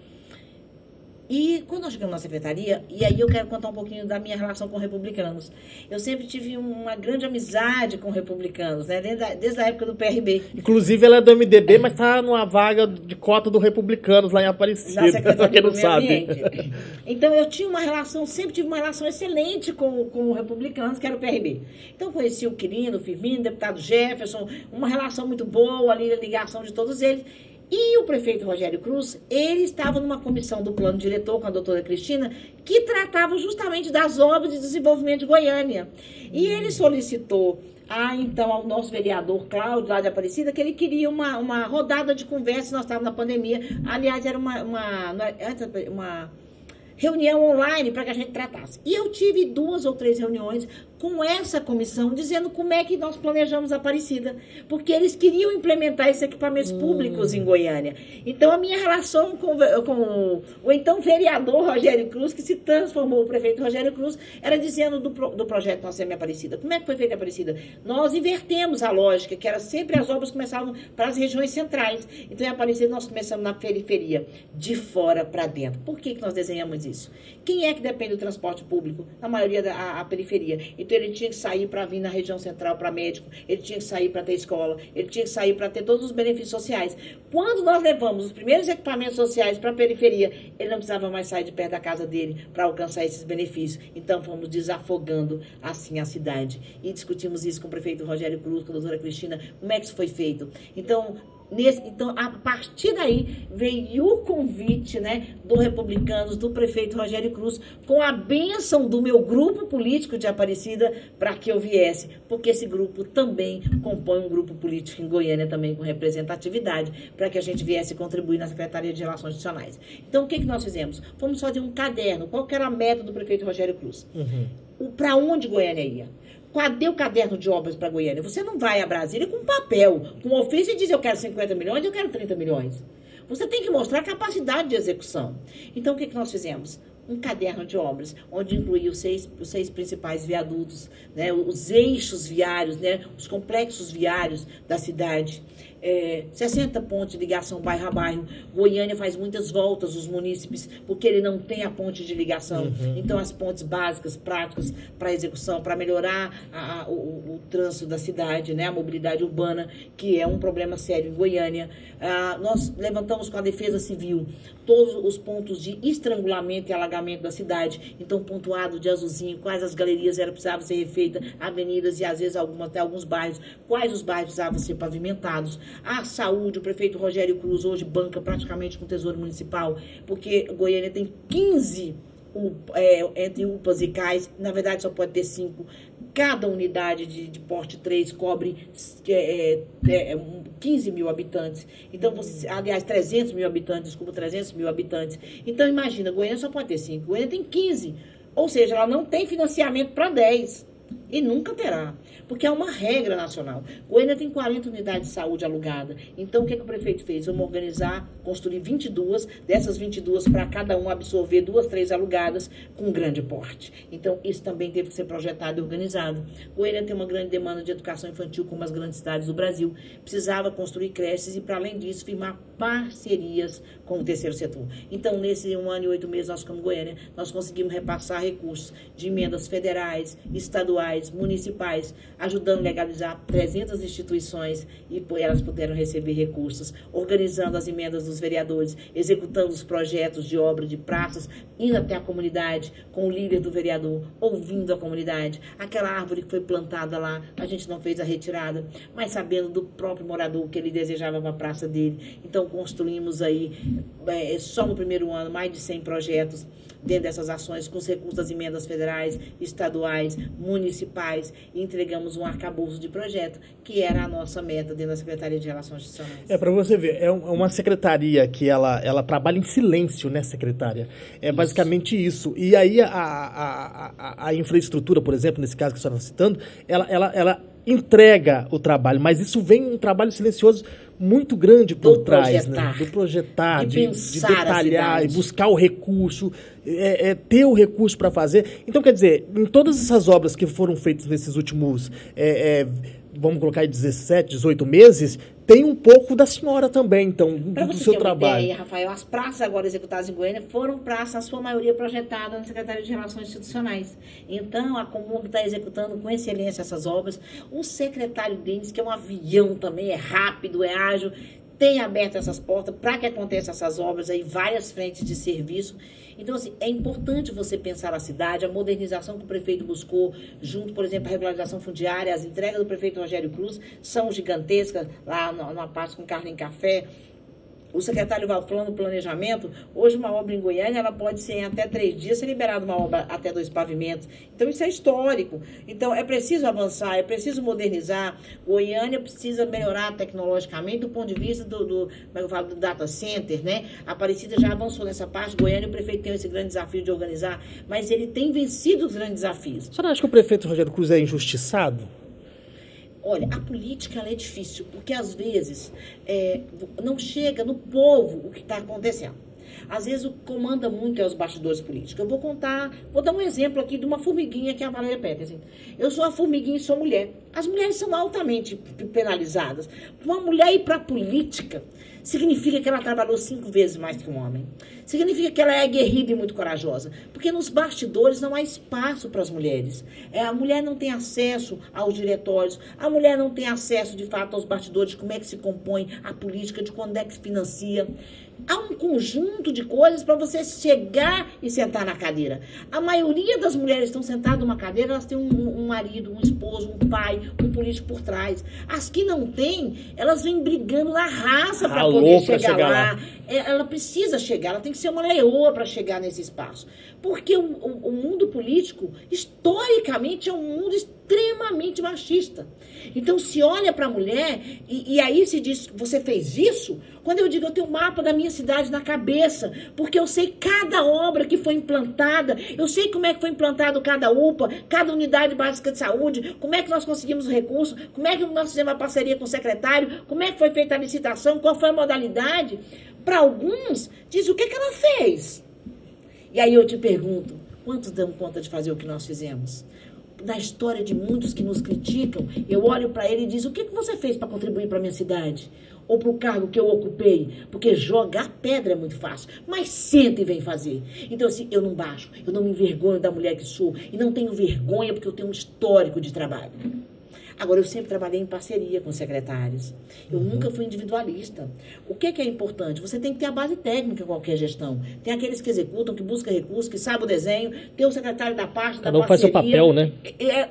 E quando nós chegamos na secretaria, e aí eu quero contar um pouquinho da minha relação com republicanos. Eu sempre tive uma grande amizade com republicanos, né? Desde a época do PRB. Inclusive ela é do MDB, mas está numa vaga de cota do republicanos lá em Aparecida. Na Secretaria do Meio Ambiente. Então eu tinha uma relação, sempre tive uma relação excelente com o republicanos, que era o PRB. Então conheci o Quirino, o Firmino, o deputado Jefferson, uma relação muito boa ali, a ligação de todos eles. E o prefeito Rogério Cruz, ele estava numa comissão do plano diretor com a doutora Cristina, que tratava justamente das obras de desenvolvimento de Goiânia. E ele solicitou então ao nosso vereador Cláudio, lá de Aparecida, que ele queria uma rodada de conversa, nós estávamos na pandemia. Aliás, era uma reunião online para que a gente tratasse. E eu tive 2 ou 3 reuniões com essa comissão, dizendo como é que nós planejamos a Aparecida, porque eles queriam implementar esses equipamentos públicos em Goiânia. Então, a minha relação com o então vereador Rogério Cruz, que se transformou o prefeito Rogério Cruz, era dizendo do projeto Nossa Semi Aparecida. Como é que foi feita a Aparecida? Nós invertemos a lógica, que era sempre as obras começavam para as regiões centrais. Então, em Aparecida, nós começamos na periferia, de fora para dentro. Por que nós desenhamos isso? Quem é que depende do transporte público? Na maioria a periferia. Então, ele tinha que sair para vir na região central para médico, ele tinha que sair para ter escola, ele tinha que sair para ter todos os benefícios sociais. Quando nós levamos os primeiros equipamentos sociais para a periferia, ele não precisava mais sair de perto da casa dele para alcançar esses benefícios. Então, fomos desafogando assim a cidade. E discutimos isso com o prefeito Rogério Cruz, com a doutora Cristina, como é que isso foi feito. Então, Então, a partir daí, veio o convite, né, do Republicanos, do prefeito Rogério Cruz, com a bênção do meu grupo político de Aparecida, para que eu viesse, porque esse grupo também compõe um grupo político em Goiânia, também com representatividade, para que a gente viesse contribuir na Secretaria de Relações Institucionais. Então, o que nós fizemos? Fomos fazer um caderno. Qual que era a meta do prefeito Rogério Cruz? Para onde Goiânia ia? Cadê o caderno de obras para Goiânia? Você não vai a Brasília com papel, com ofício e diz eu quero 50 milhões, eu quero 30 milhões. Você tem que mostrar capacidade de execução. Então, o que nós fizemos? Um caderno de obras, onde incluía os seis principais viadutos, né, os eixos viários, né, os complexos viários da cidade, 60 pontos de ligação bairro a bairro. Goiânia faz muitas voltas, os munícipes, porque ele não tem a ponte de ligação. Então, as pontes básicas, práticas para execução, para melhorar o trânsito da cidade, né, a mobilidade urbana, que é um problema sério em Goiânia. Nós levantamos com a Defesa Civil todos os pontos de estrangulamento e alagamento da cidade, então pontuado de azulzinho, quais as galerias precisavam ser refeitas, avenidas e às vezes até alguns bairros, quais os bairros precisavam ser pavimentados. A saúde, o prefeito Rogério Cruz hoje banca praticamente com o Tesouro Municipal, porque Goiânia tem 15 entre UPAs e CAIS, na verdade só pode ter 5. Cada unidade de porte 3 cobre 15 mil habitantes. Então, aliás, 300 mil habitantes, desculpa, 300 mil habitantes. Então, imagina, Goiânia só pode ter 5, Goiânia tem 15. Ou seja, ela não tem financiamento para 10. E nunca terá, porque é uma regra nacional. Goiânia tem 40 unidades de saúde alugadas. Então, o que o prefeito fez? Vamos organizar, construir 22, dessas 22 para cada um absorver 2, 3 alugadas com grande porte. Então, isso também teve que ser projetado e organizado. Goiânia tem uma grande demanda de educação infantil, como as grandes cidades do Brasil. Precisava construir creches e, para além disso, firmar parcerias com o terceiro setor. Então, nesse 1 ano e 8 meses, nós, como Goiânia, nós conseguimos repassar recursos de emendas federais, estaduais, municipais, ajudando a legalizar 300 instituições e elas puderam receber recursos, organizando as emendas dos vereadores, executando os projetos de obra de praças, indo até a comunidade com o líder do vereador, ouvindo a comunidade. Aquela árvore que foi plantada lá, a gente não fez a retirada, mas sabendo do próprio morador que ele desejava para a praça dele. Então, construímos aí, só no primeiro ano, mais de 100 projetos dentro dessas ações, com os recursos das emendas federais, estaduais, municipais, e entregamos um arcabouço de projeto, que era a nossa meta dentro da Secretaria de Relações Institucionais. Para você ver, é uma secretaria que ela trabalha em silêncio, né, secretária? É basicamente isso. E aí a infraestrutura, por exemplo, nesse caso que a senhora está citando, ela entrega o trabalho, mas isso vem um trabalho silencioso muito grande por trás, né? Do projetar, de detalhar, e buscar o recurso, ter o recurso para fazer. Então, quer dizer, em todas essas obras que foram feitas nesses últimos, vamos colocar aí 17, 18 meses, tem um pouco da senhora também, então, do seu trabalho. Ideia, Rafael, as praças agora executadas em Goiânia foram praças, na sua maioria, projetadas na Secretaria de Relações Institucionais. Então, a Comurg está executando com excelência essas obras. O secretário Denis, que é um avião também, é rápido, é ágil, tem aberto essas portas para que aconteçam essas obras aí, várias frentes de serviço. Então, assim, é importante você pensar a cidade, a modernização que o prefeito buscou, junto, por exemplo, a regularização fundiária, as entregas do prefeito Rogério Cruz são gigantescas, lá numa parte com carne em café. O secretário Valflano, planejamento, hoje uma obra em Goiânia, ela pode ser em até 3 dias, ser liberada uma obra até 2 pavimentos. Então, isso é histórico. Então, é preciso avançar, é preciso modernizar. Goiânia precisa melhorar tecnologicamente do ponto de vista do data center, né? A Aparecida já avançou nessa parte, Goiânia, o prefeito tem esse grande desafio de organizar, mas ele tem vencido os grandes desafios. A senhora acha que o prefeito Rogério Cruz é injustiçado? Olha, a política ela é difícil, porque às vezes não chega no povo o que está acontecendo. Às vezes o que comanda muito é os bastidores políticos. Eu vou dar um exemplo aqui de uma formiguinha que é a Valéria Petersen. Eu sou uma formiguinha e sou mulher. As mulheres são altamente penalizadas. Uma mulher ir para a política significa que ela trabalhou 5 vezes mais que um homem. Significa que ela é aguerrida e muito corajosa. Porque nos bastidores não há espaço para as mulheres. A mulher não tem acesso aos diretórios. A mulher não tem acesso, de fato, aos bastidores, de como é que se compõe a política, de quando é que se financia. Há um conjunto de coisas para você chegar e sentar na cadeira. A maioria das mulheres que estão sentadas numa cadeira, elas têm um marido, um esposo, um pai, um político por trás. As que não têm, elas vêm brigando na raça para poder chegar lá. Ela precisa chegar, ela tem que ser uma leoa para chegar nesse espaço. Porque o mundo político, historicamente, é um mundo extremamente machista. Então, se olha para a mulher e aí se diz, você fez isso? Quando eu digo, eu tenho um mapa da minha cidade na cabeça, porque eu sei cada obra que foi implantada, eu sei como é que foi implantado cada UPA, cada unidade básica de saúde, como é que nós conseguimos recursos, como é que nós fizemos uma parceria com o secretário, como é que foi feita a licitação, qual foi a modalidade. Para alguns, diz o que ela fez. E aí eu te pergunto, quantos dão conta de fazer o que nós fizemos? Na história de muitos que nos criticam, eu olho para ele e digo, o que você fez para contribuir para a minha cidade? Ou para o cargo que eu ocupei? Porque jogar pedra é muito fácil, mas senta e vem fazer. Então, assim, eu não baixo, eu não me envergonho da mulher que sou, e não tenho vergonha porque eu tenho um histórico de trabalho. Agora, eu sempre trabalhei em parceria com secretários. Eu nunca fui individualista. O que é importante? Você tem que ter a base técnica em qualquer gestão. Tem aqueles que executam, que buscam recursos, que sabem o desenho. Tem o secretário da parte, da parceria. Cada um faz seu papel, né?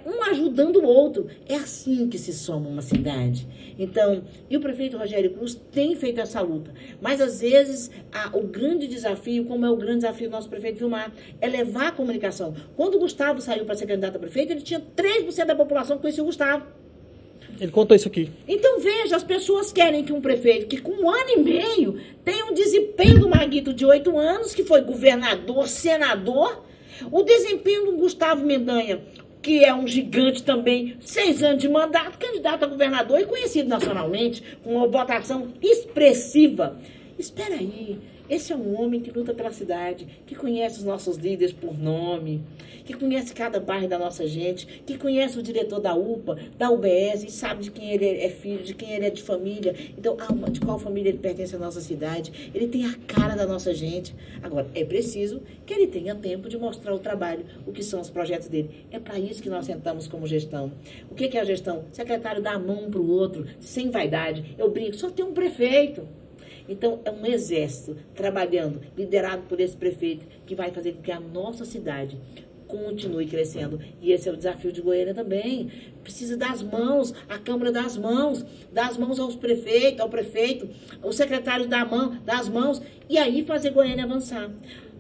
Um ajudando o outro. É assim que se soma uma cidade. Então, e o prefeito Rogério Cruz tem feito essa luta. Mas, às vezes, o grande desafio, como é o grande desafio do nosso prefeito Vilmar, é levar a comunicação. Quando o Gustavo saiu para ser candidato a prefeito, ele tinha 3% da população que conhecia o Gustavo. Ele contou isso aqui. Então, veja, as pessoas querem que um prefeito que com 1 ano e meio tenha um desempenho do Maguito de 8 anos, que foi governador, senador, o desempenho do Gustavo Mendanha, que é um gigante também, 6 anos de mandato, candidato a governador e conhecido nacionalmente, com uma votação expressiva. Espera aí, esse é um homem que luta pela cidade, que conhece os nossos líderes por nome, que conhece cada bairro da nossa gente, que conhece o diretor da UPA, da UBS, e sabe de quem ele é filho, de quem ele é de família. Então, de qual família ele pertence à nossa cidade. Ele tem a cara da nossa gente. Agora, é preciso que ele tenha tempo de mostrar o trabalho, o que são os projetos dele. É para isso que nós sentamos como gestão. O que é a gestão? O secretário dá a mão para o outro, sem vaidade. Eu brinco, só tem um prefeito. Então, é um exército trabalhando, liderado por esse prefeito, que vai fazer com que a nossa cidade continue crescendo. E esse é o desafio de Goiânia também. Precisa das mãos, a Câmara das mãos ao prefeito, o secretário das mãos, e aí fazer Goiânia avançar.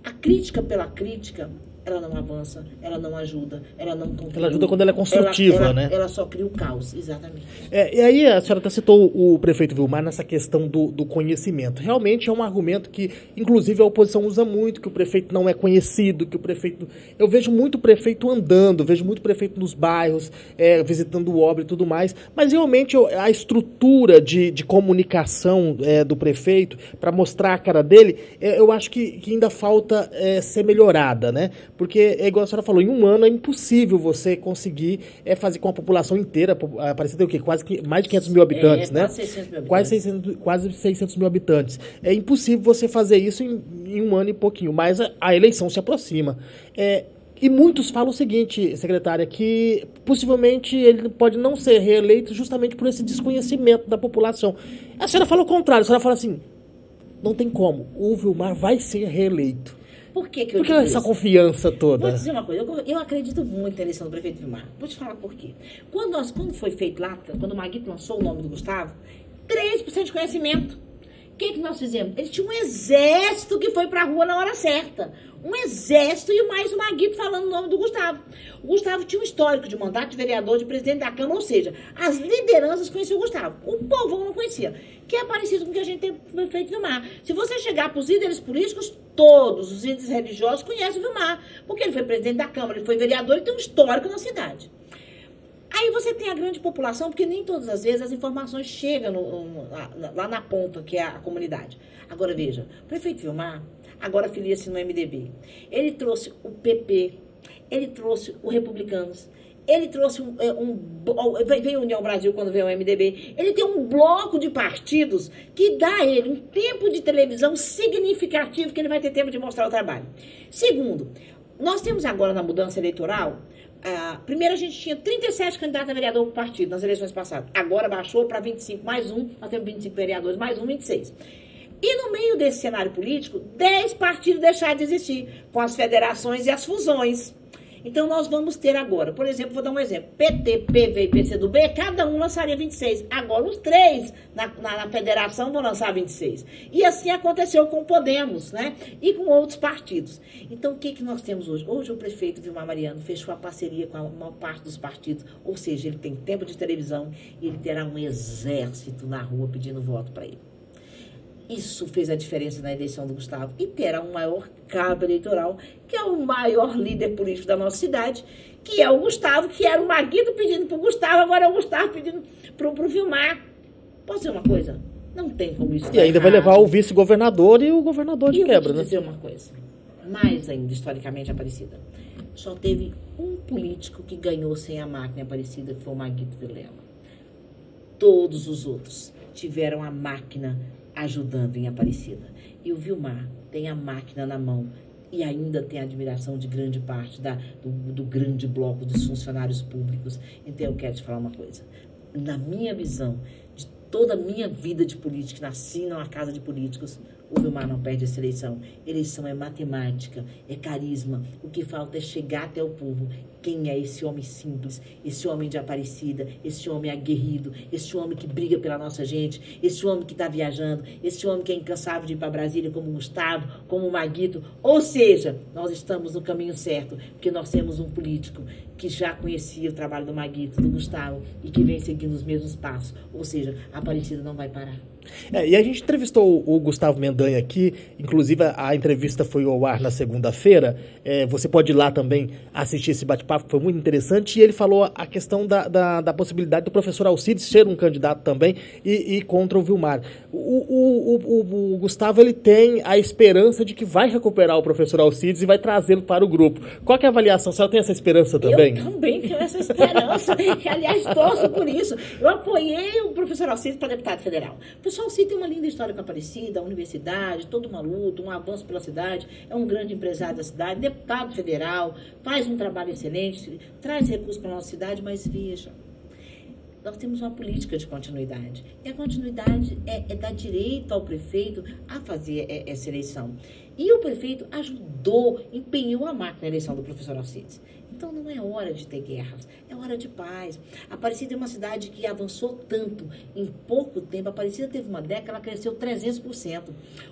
A crítica pela crítica, ela não avança, ela não ajuda, ela não contribui. Ela ajuda quando ela é construtiva, né? Ela só cria o caos, exatamente. E aí a senhora até citou o prefeito Vilmar nessa questão do conhecimento. Realmente é um argumento que, inclusive, a oposição usa muito, que o prefeito não é conhecido, que o prefeito... Eu vejo muito prefeito andando, vejo muito prefeito nos bairros, visitando obra e tudo mais, mas realmente a estrutura de comunicação do prefeito, para mostrar a cara dele, eu acho que ainda falta ser melhorada, né? Porque, igual a senhora falou, em 1 ano é impossível você conseguir fazer com a população inteira, Aparecida o quê? Mais de 500 mil habitantes, né? Quase 600 mil habitantes. É impossível você fazer isso em 1 ano e pouquinho, mas a eleição se aproxima. E muitos falam o seguinte, secretária, que possivelmente ele pode não ser reeleito justamente por esse desconhecimento da população. A senhora fala o contrário, a senhora fala assim, não tem como, o Vilmar vai ser reeleito. Por que essa confiança toda? Vou dizer uma coisa, eu acredito muito na eleição do prefeito Vilmar. Vou te falar por quê. Quando foi feito lá, quando o Maguito lançou o nome do Gustavo, 3% de conhecimento. O que nós fizemos? Ele tinha um exército que foi pra rua na hora certa. Um exército e mais o Maguito falando o nome do Gustavo. O Gustavo tinha um histórico de mandato de vereador, de presidente da Câmara, ou seja, as lideranças conheciam o Gustavo. O povão não conhecia. Que é parecido com o que a gente tem feito no Vilmar. Se você chegar para os líderes políticos, todos os líderes religiosos conhecem o Vilmar. Porque ele foi presidente da Câmara, ele foi vereador, ele tem um histórico na cidade. Aí você tem a grande população, porque nem todas as vezes as informações chegam lá na ponta, que é a comunidade. Agora veja, o prefeito Vilmar agora filia-se no MDB. Ele trouxe o PP, ele trouxe o Republicanos, ele trouxe veio a União Brasil quando veio o MDB. Ele tem um bloco de partidos que dá a ele um tempo de televisão significativo, que ele vai ter tempo de mostrar o trabalho. Segundo, nós temos agora na mudança eleitoral, primeiro a gente tinha 37 candidatos a vereador por partido nas eleições passadas. Agora baixou para 25 mais um, nós temos 25 vereadores mais um, 26. E no meio desse cenário político, 10 partidos deixaram de existir, com as federações e as fusões. Então, nós vamos ter agora, por exemplo, vou dar um exemplo, PT, PV e PCdoB, cada um lançaria 26. Agora, os 3 na federação vão lançar 26. E assim aconteceu com o Podemos, né? E com outros partidos. Então, o que nós temos hoje? Hoje, o prefeito Vilmar Mariano fechou a parceria com a maior parte dos partidos, ou seja, ele tem tempo de televisão e ele terá um exército na rua pedindo voto para ele. Isso fez a diferença na eleição do Gustavo. E terá um maior cabo eleitoral, que é o maior líder político da nossa cidade, que é o Gustavo, que era o Maguito pedindo para o Gustavo, agora é o Gustavo pedindo para o Vilmar. Posso dizer uma coisa? Não tem como isso. E ainda vai levar o vice-governador e o governador de quebra, né? Vou dizer uma coisa, mais ainda, historicamente, Aparecida. Só teve um político que ganhou sem a máquina Aparecida, que foi o Maguito Vilela. Todos os outros tiveram a máquina ajudando em Aparecida. E o Vilmar tem a máquina na mão e ainda tem a admiração de grande parte do grande bloco dos funcionários públicos. Então, eu quero te falar uma coisa. Na minha visão, de toda a minha vida de política, nasci numa casa de políticos, o Vilmar não perde essa eleição. Eleição é matemática, é carisma. O que falta é chegar até o povo. Quem é esse homem simples, esse homem de Aparecida, esse homem aguerrido, esse homem que briga pela nossa gente, esse homem que está viajando, esse homem que é incansável de ir para Brasília, como o Gustavo, como o Maguito. Ou seja, nós estamos no caminho certo, porque nós temos um político que já conhecia o trabalho do Maguito, do Gustavo, e que vem seguindo os mesmos passos. Ou seja, a Aparecida não vai parar. E a gente entrevistou o Gustavo Mendanha aqui, inclusive a entrevista foi ao ar na segunda-feira, você pode ir lá também assistir esse bate-papo, foi muito interessante, e ele falou a questão da possibilidade do professor Alcides ser um candidato também e contra o Vilmar. O Gustavo, ele tem a esperança de que vai recuperar o professor Alcides e vai trazê-lo para o grupo. Qual que é a avaliação? A senhora tem essa esperança também? Eu também tenho essa esperança, que aliás torço por isso. Eu apoiei o professor Alcides para deputado federal. O professor Alcides tem uma linda história com a Aparecida, a universidade, toda uma luta, um avanço pela cidade, é um grande empresário da cidade, deputado federal, faz um trabalho excelente, traz recursos para a nossa cidade, mas veja, nós temos uma política de continuidade. E a continuidade é dar direito ao prefeito a fazer essa eleição. E o prefeito ajudou, empenhou a máquina na eleição do professor Alcides. Então, não é hora de ter guerras, é hora de paz. Aparecida é uma cidade que avançou tanto em pouco tempo. Aparecida teve uma década, ela cresceu 300%.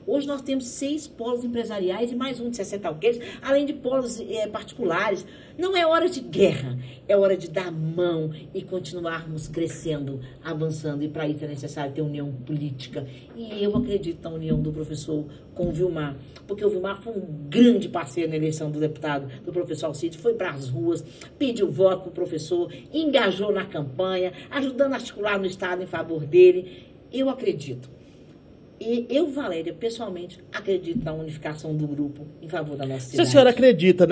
Hoje nós temos 6 polos empresariais e mais um de 60 alqueires, além de polos particulares. Não é hora de guerra, é hora de dar a mão e continuarmos crescendo, avançando. E para isso é necessário ter união política. E eu acredito na união do professor com o Vilmar, porque o Vilmar foi um grande parceiro na eleição do deputado, do professor Alcides, foi para as ruas, pediu voto para o professor, engajou na campanha, ajudando a articular no Estado em favor dele. Eu acredito. E eu, Valéria, pessoalmente, acredito na unificação do grupo em favor da nossa cidade. Se a senhora acredita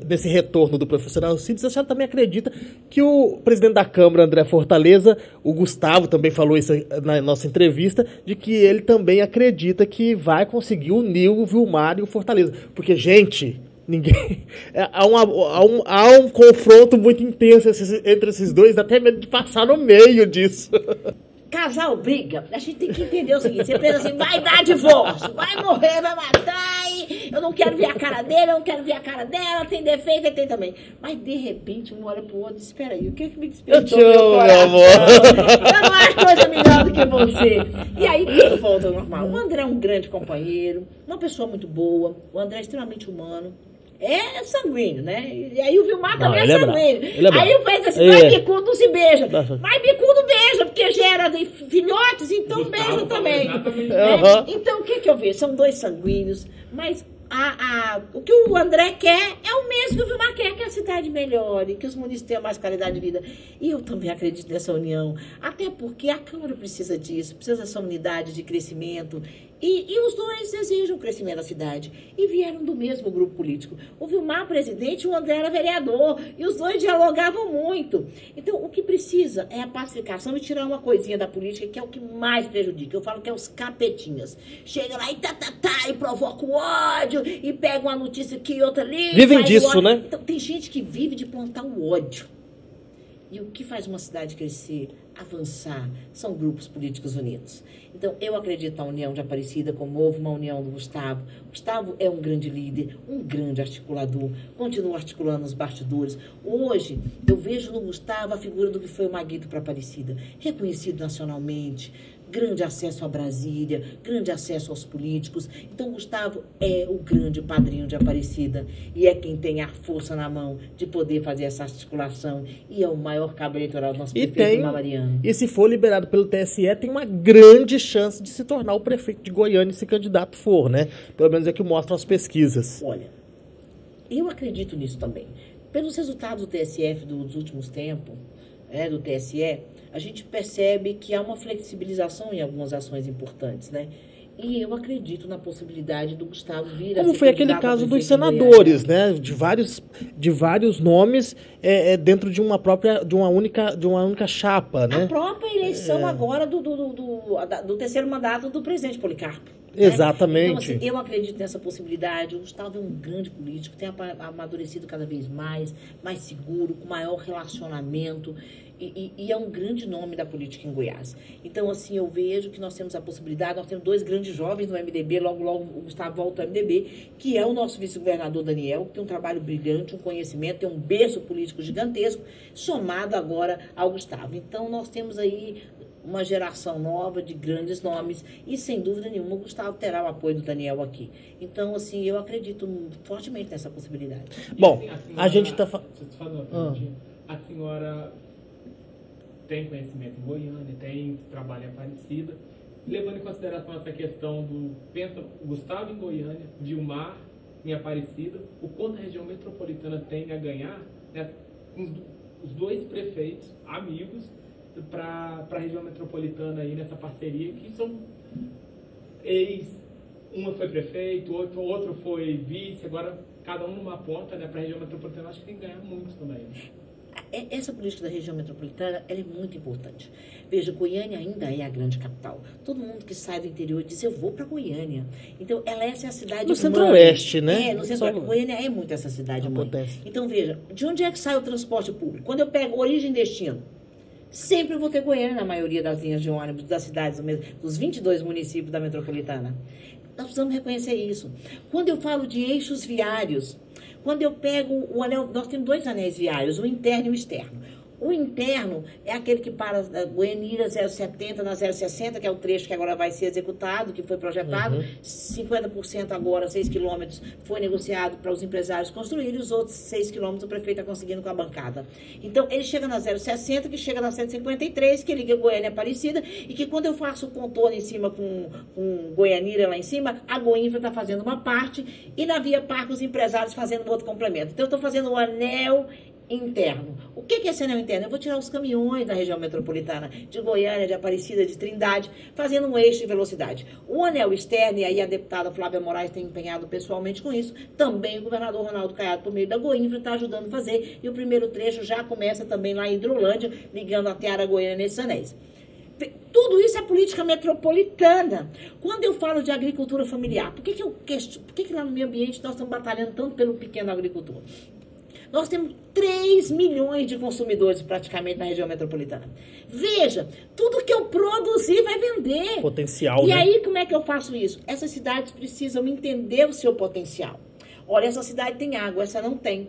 nesse retorno do professor Alcides, a senhora também acredita que o presidente da Câmara, André Fortaleza, o Gustavo também falou isso na nossa entrevista, de que ele também acredita que vai conseguir unir o Vilmar e o Fortaleza. Porque, gente, há um confronto muito intenso entre esses dois, dá até medo de passar no meio disso. Casal briga, a gente tem que entender o seguinte, você pensa assim, vai dar divórcio, vai morrer, vai matar, e eu não quero ver a cara dele, eu não quero ver a cara dela, tem defeito, tem também. Mas de repente um olha pro outro e diz, espera aí, o que é que me despertou meu coração? Meu amor. Eu não acho coisa melhor do que você. E aí tudo volta ao normal. O André é um grande companheiro, uma pessoa muito boa, o André é extremamente humano. É sanguíneo, né? E aí o Vilmar também é sanguíneo. Aí eu penso assim, mas bicudo não se beija. Mas bicudo beija, porque gera filhotes, então beija também. Então o que eu vejo? São dois sanguíneos, mas o que o André quer é o mesmo que o Vilmar quer, que a cidade melhore, que os municípios tenham mais qualidade de vida. E eu também acredito nessa união, até porque a Câmara precisa disso, precisa dessa unidade de crescimento. E os dois desejam o crescimento da cidade. E vieram do mesmo grupo político. O Vilmar presidente e o André era vereador. E os dois dialogavam muito. Então, o que precisa é a pacificação e tirar uma coisinha da política, que é o que mais prejudica. Eu falo que é os capetinhas. Chega lá e provoca o ódio, e pega uma notícia aqui e outra ali. Vivem disso, né? Então, tem gente que vive de plantar o ódio. E o que faz uma cidade crescer? avançar são grupos políticos unidos. Então, eu acredito na união de Aparecida, como houve uma união do Gustavo. Gustavo é um grande líder, um grande articulador, continua articulando os bastidores. Hoje, eu vejo no Gustavo a figura do que foi o Maguito para Aparecida, reconhecido nacionalmente, grande acesso a Brasília, grande acesso aos políticos. Então, Gustavo é o grande padrinho de Aparecida e é quem tem a força na mão de poder fazer essa articulação e é o maior cabo eleitoral do nosso prefeito Mariano. E se for liberado pelo TSE, tem uma grande chance de se tornar o prefeito de Goiânia se candidato for, né? Pelo menos é o que mostram as pesquisas. Olha, eu acredito nisso também. Pelos resultados do TSF dos últimos tempos, do TSE, a gente percebe que há uma flexibilização em algumas ações importantes, né? E eu acredito na possibilidade do Gustavo vir a Como ser foi aquele candidato a caso dos prefeito de senadores, Goiânia. né? De vários nomes dentro de uma única chapa, né? A própria eleição agora do terceiro mandato do presidente Policarpo. Exatamente. Então, assim, eu acredito nessa possibilidade. O Gustavo é um grande político, tem amadurecido cada vez mais seguro, com maior relacionamento. E é um grande nome da política em Goiás. Então, assim, eu vejo que nós temos a possibilidade, nós temos 2 grandes jovens no MDB, logo o Gustavo volta ao MDB, que é o nosso vice-governador Daniel, que tem um trabalho brilhante, um conhecimento, tem um berço político gigantesco, somado agora ao Gustavo. Então, nós temos aí uma geração nova de grandes nomes e, sem dúvida nenhuma, o Gustavo terá o apoio do Daniel aqui. Então, assim, eu acredito fortemente nessa possibilidade. Bom, a gente está falando... Deixa eu te fazer uma perguntinha. A senhora tem conhecimento em Goiânia, tem trabalho em Aparecida, levando em consideração essa questão pensa Gustavo em Goiânia, Vilmar em Aparecida, o quanto a região metropolitana tem a ganhar, né, os 2 prefeitos amigos para a região metropolitana aí nessa parceria, que são uma foi prefeito, outro foi vice, agora cada um numa ponta, né, para a região metropolitana, acho que tem que ganhar muito também. Essa política da região metropolitana ela é muito importante. Veja, Goiânia ainda é a grande capital. Todo mundo que sai do interior diz, eu vou para Goiânia. Então, essa é a cidade... No centro-oeste, né? No centro-oeste. Goiânia é muito essa cidade mãe. Então, veja, de onde é que sai o transporte público? Quando eu pego origem e destino, sempre vou ter Goiânia na maioria das linhas de ônibus das cidades, dos 22 municípios da metropolitana. Nós precisamos reconhecer isso. Quando eu falo de eixos viários, quando eu pego o anel, nós temos 2 anéis viários, o interno e o externo. O interno é aquele que para da Goianira 070 na 060, que é o trecho que agora vai ser executado, que foi projetado. 50% agora, 6 quilômetros, foi negociado para os empresários construírem, e os outros 6 quilômetros o prefeito está conseguindo com a bancada. Então, ele chega na 060, que chega na 153, que liga Goiânia Aparecida, e que quando eu faço o contorno em cima com Goianira lá em cima, a Goinfra está fazendo uma parte, e na Via Parque os empresários fazendo outro complemento. Então, eu estou fazendo o anel interno. O que é esse anel interno? Eu vou tirar os caminhões da região metropolitana, de Goiânia, de Aparecida, de Trindade, fazendo um eixo de velocidade. O anel externo, e aí a deputada Flávia Moraes tem empenhado pessoalmente com isso, também o governador Ronaldo Caiado, por meio da Goinfra, está ajudando a fazer, e o primeiro trecho já começa também lá em Hidrolândia, ligando até Aragoiânia nesses anéis. Tudo isso é política metropolitana. Quando eu falo de agricultura familiar, por que lá no meio ambiente nós estamos batalhando tanto pelo pequeno agricultor? Nós temos 3 milhões de consumidores praticamente na região metropolitana. Veja, tudo que eu produzir vai vender. Potencial, E né? aí, como é que eu faço isso? Essas cidades precisam entender o seu potencial. Olha, essa cidade tem água, essa não tem.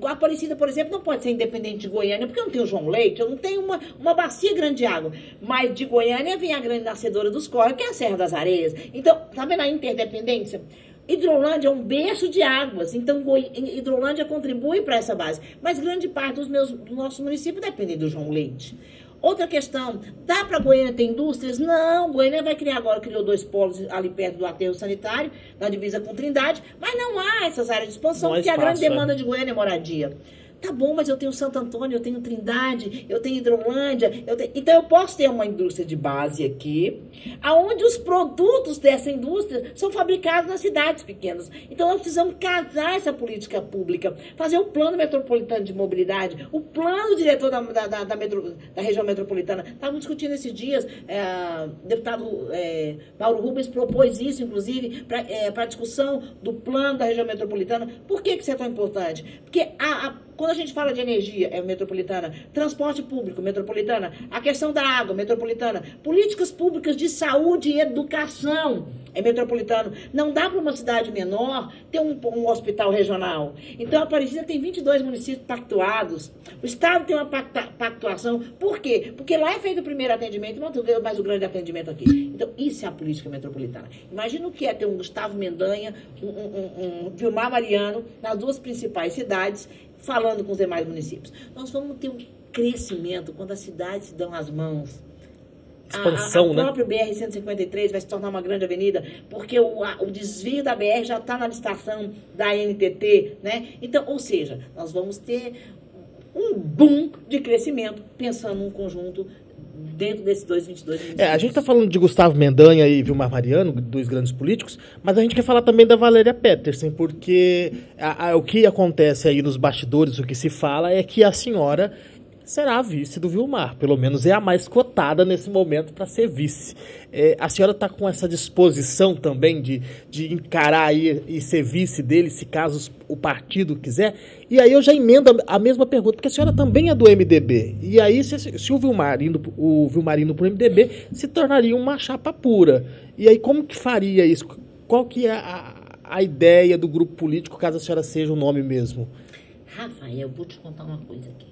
A Aparecida, por exemplo, não pode ser independente de Goiânia, porque eu não tenho João Leite, eu não tenho uma bacia grande de água. Mas de Goiânia vem a grande nascedora dos córregos, que é a Serra das Areias. Então, tá vendo a interdependência? Hidrolândia é um berço de águas, então Hidrolândia contribui para essa base. Mas grande parte do nosso município depende do João Leite. Outra questão, dá para Goiânia ter indústrias? Não, Goiânia vai criar agora, criou 2 polos ali perto do aterro sanitário, na divisa com Trindade, mas não há essas áreas de expansão, porque a grande demanda de Goiânia é moradia. Tá bom, mas eu tenho Santo Antônio, eu tenho Trindade, eu tenho Hidrolândia, então eu posso ter uma indústria de base aqui, aonde os produtos dessa indústria são fabricados nas cidades pequenas. Então nós precisamos casar essa política pública, fazer o plano metropolitano de mobilidade, o plano diretor da região metropolitana. Estávamos discutindo esses dias, o deputado Mauro Rubens propôs isso, inclusive, para a discussão do plano da região metropolitana. Por que isso é tão importante? Porque Quando a gente fala de energia, é metropolitana. Transporte público, metropolitana. A questão da água, metropolitana. Políticas públicas de saúde e educação, é metropolitano. Não dá para uma cidade menor ter um hospital regional. Então, a Aparecida tem 22 municípios pactuados. O Estado tem uma pactuação. Por quê? Porque lá é feito o primeiro atendimento, não tem mais o grande atendimento aqui. Então, isso é a política metropolitana. Imagina o que é ter um Gustavo Mendanha, um Vilmar Mariano, nas duas principais cidades, falando com os demais municípios. Nós vamos ter um crescimento quando as cidades se dão as mãos. Expansão, a própria BR-153 vai se tornar uma grande avenida, porque o desvio da BR já está na licitação da NTT, né? Então, ou seja, nós vamos ter um boom de crescimento, pensando num conjunto dentro desses 22 municípios. A gente está falando de Gustavo Mendanha e Vilmar Mariano, dois grandes políticos, mas a gente quer falar também da Valéria Petersen, porque o que acontece aí nos bastidores, o que se fala é que a senhora será a vice do Vilmar, pelo menos é a mais cotada nesse momento para ser vice. A senhora está com essa disposição também de encarar aí e ser vice dele, se caso o partido quiser? E aí eu já emendo a mesma pergunta, porque a senhora também é do MDB. E aí, se o Vilmar indo para o MDB, se tornaria uma chapa pura. E aí, como que faria isso? Qual que é a ideia do grupo político, caso a senhora seja o nome mesmo? Rafael, eu vou te contar uma coisa aqui.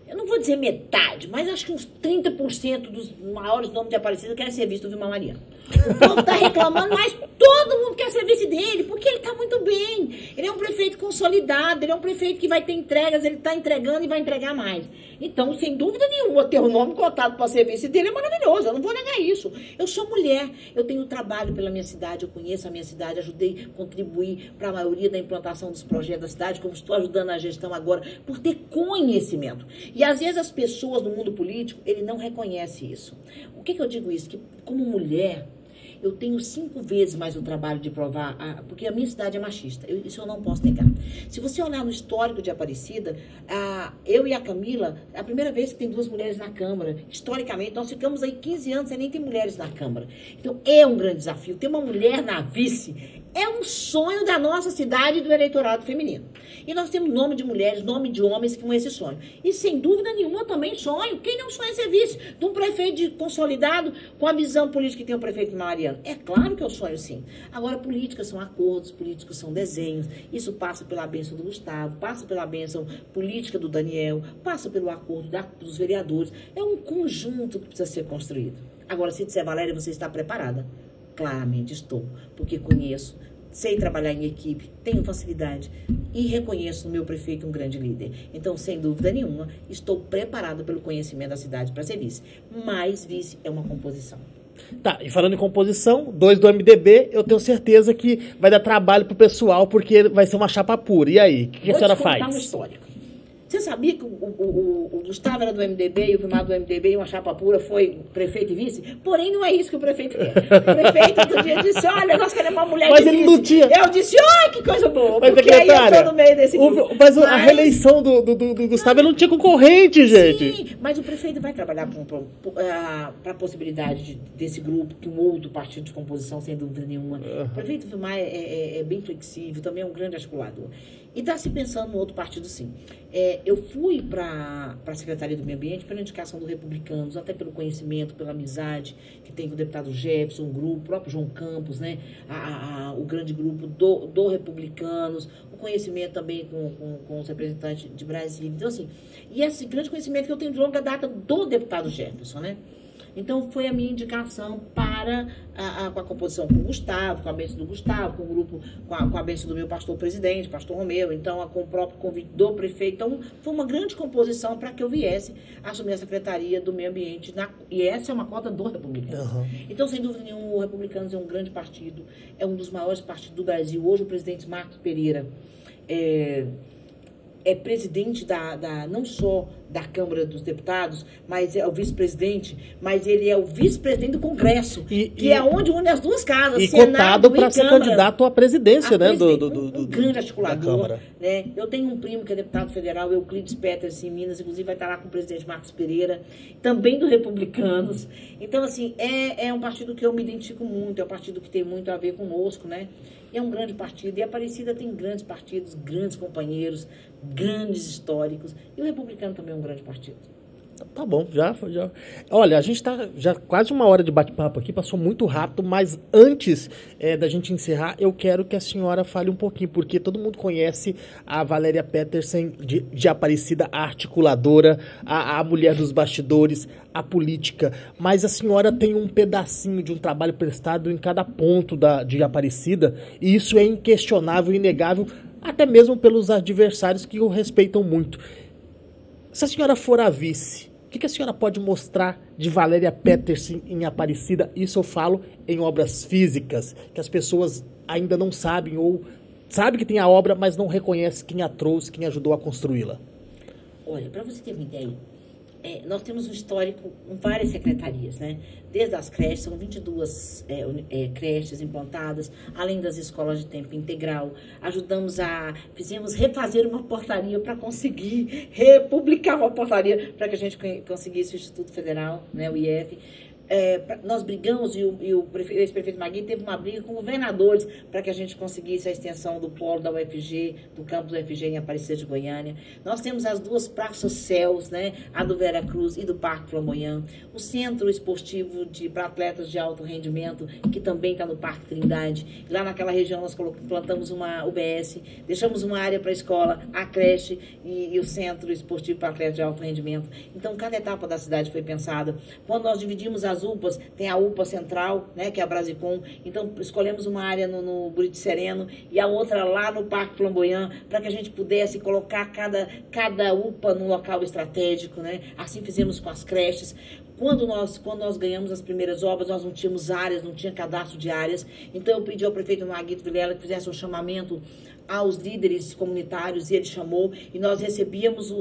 Eu não vou dizer metade, mas acho que uns 30% dos maiores nomes de Aparecida querem ser visto do Vilmar Mariano. O povo está reclamando, mas todo mundo quer ser vice dele, porque ele está muito bem. Ele é um prefeito consolidado, ele é um prefeito que vai ter entregas, ele está entregando e vai entregar mais. Então, sem dúvida nenhuma, ter o nome cotado para ser vice dele é maravilhoso, eu não vou negar isso. Eu sou mulher, eu tenho trabalho pela minha cidade, eu conheço a minha cidade, ajudei a contribuir para a maioria da implantação dos projetos da cidade, como estou ajudando a gestão agora, por ter conhecimento. E às vezes as pessoas do mundo político, ele não reconhece isso. O que eu digo isso? Que como mulher, eu tenho 5 vezes mais o trabalho de provar, porque a minha cidade é machista, isso eu não posso negar. Se você olhar no histórico de Aparecida, eu e a Camila, é a primeira vez que tem 2 mulheres na Câmara. Historicamente, nós ficamos aí 15 anos sem nem ter mulheres na Câmara. Então, é um grande desafio. Ter uma mulher na vice é um sonho da nossa cidade e do eleitorado feminino. E nós temos nome de mulheres, nome de homens que com esse sonho. E, sem dúvida nenhuma, eu também sonho. Quem não sonha ser vice de um prefeito consolidado com a visão política que tem o prefeito Mariano? É claro que eu sonho, sim. Agora, políticas são acordos, políticos são desenhos. Isso passa pela bênção do Gustavo, passa pela bênção política do Daniel, passa pelo acordo dos vereadores. É um conjunto que precisa ser construído. Agora, se disser, Valéria, você está preparada? Claramente estou, porque conheço, sei trabalhar em equipe, tenho facilidade e reconheço no meu prefeito um grande líder. Então, sem dúvida nenhuma, estou preparada pelo conhecimento da cidade para ser vice. Mas vice é uma composição. Tá, e falando em composição, 2 do MDB, eu tenho certeza que vai dar trabalho pro pessoal, porque vai ser uma chapa pura. E aí, o que a senhora faz? Vou te contar um histórico. Você sabia que o Gustavo era do MDB e o Vilmar do MDB e uma chapa pura foi prefeito e vice? Porém, não é isso que o prefeito quer. O prefeito outro dia disse, olha, nós queremos uma mulher mas de ele vice. Não tinha... Eu disse, ai, que coisa boa, mas, porque aí eu tô no meio desse grupo. Mas a reeleição do Gustavo, ele não tinha concorrente, gente. Sim, mas o prefeito vai trabalhar para a possibilidade desse grupo, que um outro partido de composição, sem dúvida nenhuma. O prefeito Vilmar é bem flexível, também é um grande articulador. E está se pensando no outro partido, sim. Eu fui para a Secretaria do Meio Ambiente pela indicação dos republicanos, até pelo conhecimento, pela amizade que tem com o deputado Jefferson, o grupo, o próprio João Campos, né? O grande grupo do republicanos, o conhecimento também com os representantes de Brasília. Então, assim, e esse grande conhecimento que eu tenho de longa data do deputado Jefferson, né? Então, foi a minha indicação para, com a composição com o Gustavo, com a bênção do Gustavo, com o grupo, com a bênção do meu pastor-presidente, pastor Romeu, então, com o próprio convite do prefeito. Então, foi uma grande composição para que eu viesse assumir a Secretaria do Meio Ambiente. E essa é uma cota do Republicanos. Uhum. Então, sem dúvida nenhuma, o Republicanos é um grande partido, é um dos maiores partidos do Brasil. Hoje, o presidente Marcos Pereira é presidente não só da Câmara dos Deputados, mas é o vice-presidente, mas ele é o vice-presidente do Congresso, que é onde une as duas casas. E cotado para ser candidato à presidência, né? Um grande articulador. Né? Eu tenho um primo que é deputado federal, Euclides Peters, em Minas, inclusive vai estar lá com o presidente Marcos Pereira, também do Republicanos. Então, assim, é um partido que eu me identifico muito, é um partido que tem muito a ver conosco, né? E é um grande partido. E a Aparecida tem grandes partidos, grandes companheiros, grandes históricos. E o Republicano também é um grande partido. Tá bom, já. Olha, a gente tá já quase uma hora de bate-papo aqui, passou muito rápido, mas antes da gente encerrar, eu quero que a senhora fale um pouquinho, porque todo mundo conhece a Valéria Petersen de Aparecida, a articuladora, a mulher dos bastidores, a política, mas a senhora tem um pedacinho de um trabalho prestado em cada ponto de Aparecida, e isso é inquestionável, inegável, até mesmo pelos adversários que o respeitam muito. Se a senhora for a vice, o que a senhora pode mostrar de Valéria Petersen em Aparecida? Isso eu falo em obras físicas, que as pessoas ainda não sabem ou sabem que tem a obra, mas não reconhecem quem a trouxe, quem ajudou a construí-la. Olha, para você ter uma ideia, nós temos um histórico em várias secretarias, né? Desde as creches, são 22 creches implantadas, além das escolas de tempo integral. Fizemos refazer uma portaria para conseguir republicar uma portaria para que a gente conseguisse o Instituto Federal, né, o IF. Nós brigamos e o ex-prefeito Magui teve uma briga com governadores para que a gente conseguisse a extensão do polo da UFG, do campus da UFG em Aparecida de Goiânia. Nós temos as duas praças céus, né, a do Vera Cruz e do Parque Flamboyant, o centro esportivo para atletas de alto rendimento, que também está no Parque Trindade. Lá naquela região nós plantamos uma UBS, deixamos uma área para a escola, a creche e o centro esportivo para atletas de alto rendimento. Então, cada etapa da cidade foi pensada. Quando nós dividimos as UPAs, tem a UPA Central, né, que é a Brasicom, então escolhemos uma área no Buriti Sereno e a outra lá no Parque Flamboyant, para que a gente pudesse colocar cada UPA num local estratégico, né? Assim fizemos com as creches. Quando nós ganhamos as primeiras obras, nós não tínhamos áreas, não tinha cadastro de áreas, então eu pedi ao prefeito Maguito Vilela que fizesse um chamamento aos líderes comunitários, e ele chamou, e nós recebíamos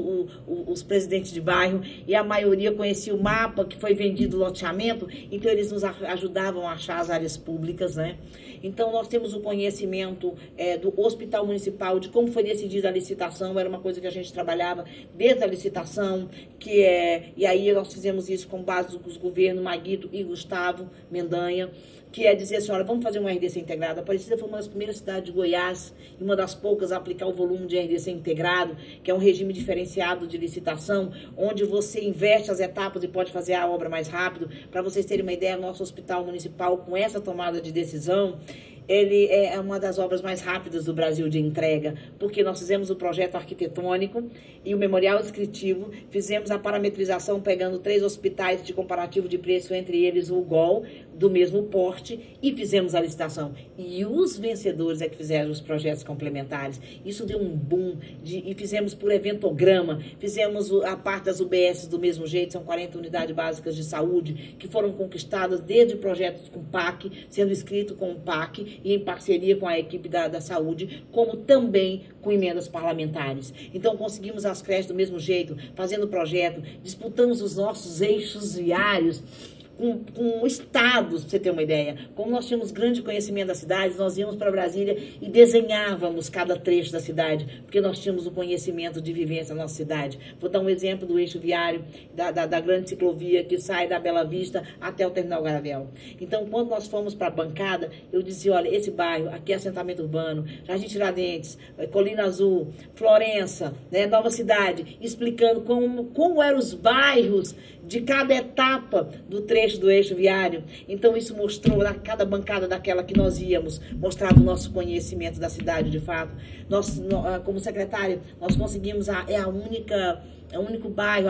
os presidentes de bairro, e a maioria conhecia o mapa que foi vendido loteamento, então eles nos ajudavam a achar as áreas públicas, né? Então nós temos o conhecimento do Hospital Municipal, de como foi decidida a licitação, era uma coisa que a gente trabalhava desde a licitação, e aí nós fizemos isso com base dos governos Maguito e Gustavo Mendanha, que é dizer assim, olha, vamos fazer uma RDC integrada. A Aparecida foi uma das primeiras cidades de Goiás e uma das poucas a aplicar o volume de RDC integrado, que é um regime diferenciado de licitação, onde você investe as etapas e pode fazer a obra mais rápido. Para vocês terem uma ideia, nosso hospital municipal, com essa tomada de decisão, ele é uma das obras mais rápidas do Brasil de entrega, porque nós fizemos o projeto arquitetônico e o memorial descritivo, fizemos a parametrização pegando 3 hospitais de comparativo de preço, entre eles o UGOL, do mesmo porte, e fizemos a licitação. E os vencedores é que fizeram os projetos complementares. Isso deu um boom, e fizemos por eventograma, fizemos a parte das UBS do mesmo jeito, são 40 unidades básicas de saúde, que foram conquistadas desde projetos com PAC, sendo escrito com o PAC, e em parceria com a equipe da saúde, como também com emendas parlamentares. Então, conseguimos as creches do mesmo jeito, fazendo projeto, disputamos os nossos eixos viários com estados, para você ter uma ideia. Como nós tínhamos grande conhecimento da cidade, nós íamos para Brasília e desenhávamos cada trecho da cidade, porque nós tínhamos o conhecimento de vivência na nossa cidade. Vou dar um exemplo do eixo viário, da grande ciclovia que sai da Bela Vista até o Terminal Garavel. Então, quando nós fomos para a bancada, eu dizia, olha, esse bairro, aqui é assentamento urbano, Jardim Tiradentes, Colina Azul, Florença, né, Nova Cidade, explicando como eram os bairros de cada etapa do trecho do eixo viário. Então, isso mostrou, na cada bancada daquela que nós íamos, mostrava o nosso conhecimento da cidade, de fato. Nós, como secretária, nós conseguimos, é o único bairro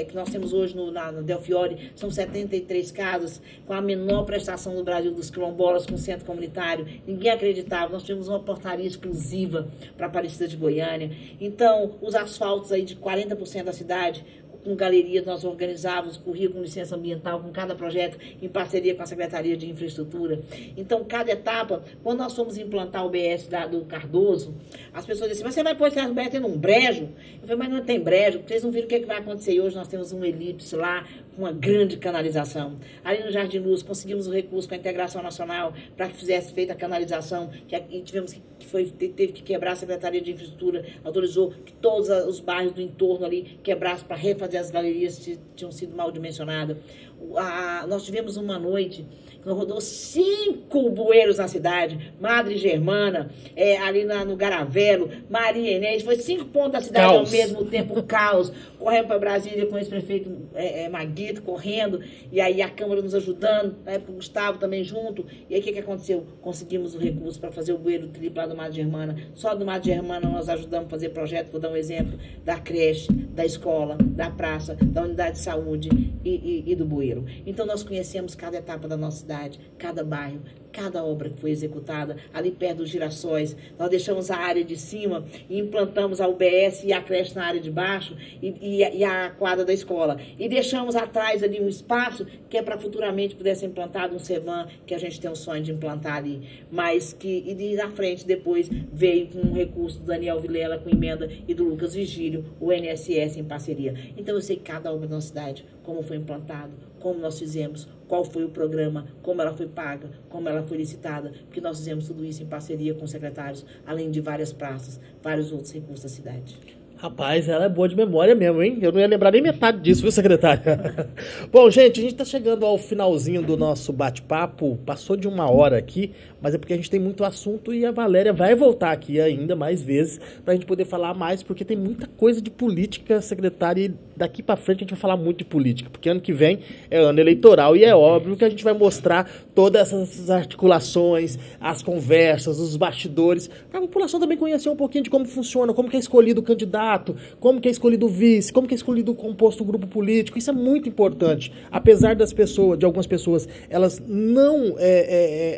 que nós temos hoje no Delfiore, são 73 casas, com a menor prestação do Brasil dos quilombolas, com centro comunitário. Ninguém acreditava, nós tínhamos uma portaria exclusiva para Aparecida de Goiânia. Então, os asfaltos aí de 40% da cidade, com galerias, nós organizávamos currículo com licença ambiental, com cada projeto, em parceria com a Secretaria de Infraestrutura. Então, cada etapa, quando nós fomos implantar o BS do Cardoso, as pessoas diziam, mas você vai pôr esse BS num brejo? Eu falei, mas não tem brejo, vocês não viram o que vai acontecer. E hoje nós temos uma elipse lá, com uma grande canalização. Ali no Jardim Luz, conseguimos o recurso com a Integração Nacional para que fizesse feita a canalização, e tivemos teve que quebrar, a Secretaria de Infraestrutura autorizou que todos os bairros do entorno ali quebrassem para refazer as galerias que tinham sido mal dimensionadas. Nós tivemos uma noite que rodou 5 bueiros na cidade, Madre Germana, ali no Garavelo, Maria Inês, foi 5 pontos da cidade Caos. ao mesmo tempo, caos. Correndo para Brasília com o ex-prefeito Maguito, correndo, e aí a Câmara nos ajudando, na época o Gustavo também junto. E aí o que aconteceu? Conseguimos o recurso para fazer o bueiro triplo lá do Madre Germana. Só do Madre Germana nós ajudamos a fazer projeto, vou dar um exemplo, da creche, da escola, da praça, da unidade de saúde e do bueiro. Então nós conhecemos cada etapa da nossa cidade, cada bairro, cada obra que foi executada, ali perto dos Girassóis. Nós deixamos a área de cima e implantamos a UBS e a creche na área de baixo e a quadra da escola. E deixamos atrás ali um espaço que é para futuramente poder ser implantado um Cevan, que a gente tem um sonho de implantar ali. Mas e na frente depois veio com um recurso do Daniel Vilela com emenda e do Lucas Vigílio, o NSS em parceria. Então eu sei cada obra da nossa cidade, como foi implantado, como nós fizemos, qual foi o programa, como ela foi paga, como ela foi licitada, porque nós fizemos tudo isso em parceria com os secretários, além de várias praças, vários outros recursos da cidade. Rapaz, ela é boa de memória mesmo, hein? Eu não ia lembrar nem metade disso, viu, secretária? Bom, gente, a gente tá chegando ao finalzinho do nosso bate-papo. Passou de 1 hora aqui, mas é porque a gente tem muito assunto e a Valéria vai voltar aqui ainda mais vezes pra gente poder falar mais, porque tem muita coisa de política, secretária, e daqui pra frente a gente vai falar muito de política, porque ano que vem é ano eleitoral e é óbvio que a gente vai mostrar todas essas articulações, as conversas, os bastidores, pra população também conhecer um pouquinho de como funciona, como que é escolhido o candidato, como que é escolhido o vice, como que é escolhido o composto grupo político. Isso é muito importante. Apesar das pessoas, de algumas pessoas, elas não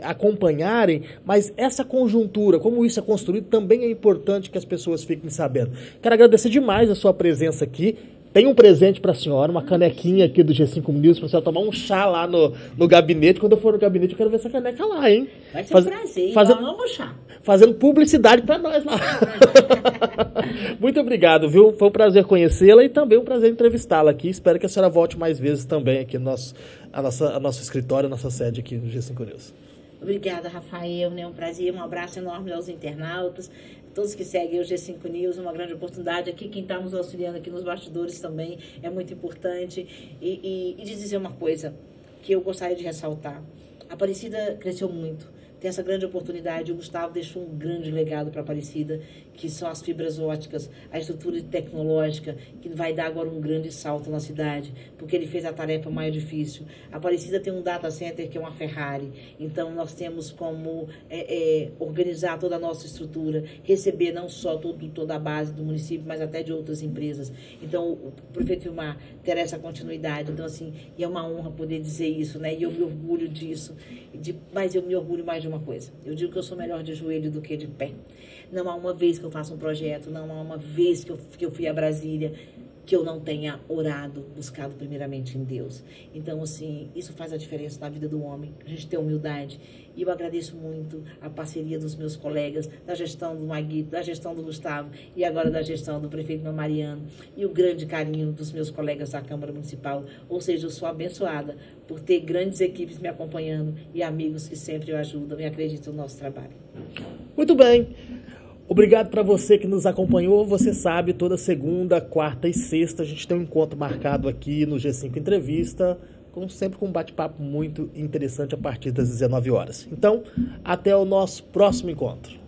acompanharem, mas essa conjuntura, como isso é construído, também é importante que as pessoas fiquem sabendo. Quero agradecer demais a sua presença aqui. Tem um presente para a senhora, uma canequinha aqui do G5 News, para a senhora tomar um chá lá no gabinete. Quando eu for no gabinete, eu quero ver essa caneca lá, hein? Vai ser um prazer, eu amo chá. Fazendo publicidade para nós lá. Muito obrigado, viu? Foi um prazer conhecê-la e também um prazer entrevistá-la aqui. Espero que a senhora volte mais vezes também aqui no nosso escritório, a nossa sede aqui no G5 News. Obrigada, Rafael, né? Um prazer, um abraço enorme aos internautas, todos que seguem o G5 News, uma grande oportunidade aqui, quem está nos auxiliando aqui nos bastidores também é muito importante. E dizer uma coisa que eu gostaria de ressaltar, a Aparecida cresceu muito, tem essa grande oportunidade. O Gustavo deixou um grande legado para a Aparecida, que são as fibras óticas, a estrutura tecnológica, que vai dar agora um grande salto na cidade, porque ele fez a tarefa mais difícil. A Aparecida tem um data center que é uma Ferrari, então nós temos como organizar toda a nossa estrutura, receber não só toda a base do município, mas até de outras empresas. Então o prefeito Vilmar terá essa continuidade, então assim, e é uma honra poder dizer isso, né? E eu me orgulho disso, mas eu me orgulho mais de uma coisa. Eu digo que eu sou melhor de joelho do que de pé. Não há uma vez que eu faço um projeto, não há uma vez que eu fui a Brasília que eu não tenha orado, buscado primeiramente em Deus. Então, assim, isso faz a diferença na vida do homem, a gente ter humildade. E eu agradeço muito a parceria dos meus colegas, da gestão do Maguito, da gestão do Gustavo e agora da gestão do prefeito Mariano, e o grande carinho dos meus colegas da Câmara Municipal. Ou seja, eu sou abençoada por ter grandes equipes me acompanhando e amigos que sempre me ajudam e acreditam no nosso trabalho. Muito bem. Obrigado para você que nos acompanhou. Você sabe, toda segunda, quarta e sexta a gente tem um encontro marcado aqui no G5 Entrevista, sempre com um bate-papo muito interessante a partir das 19 horas. Então, até o nosso próximo encontro.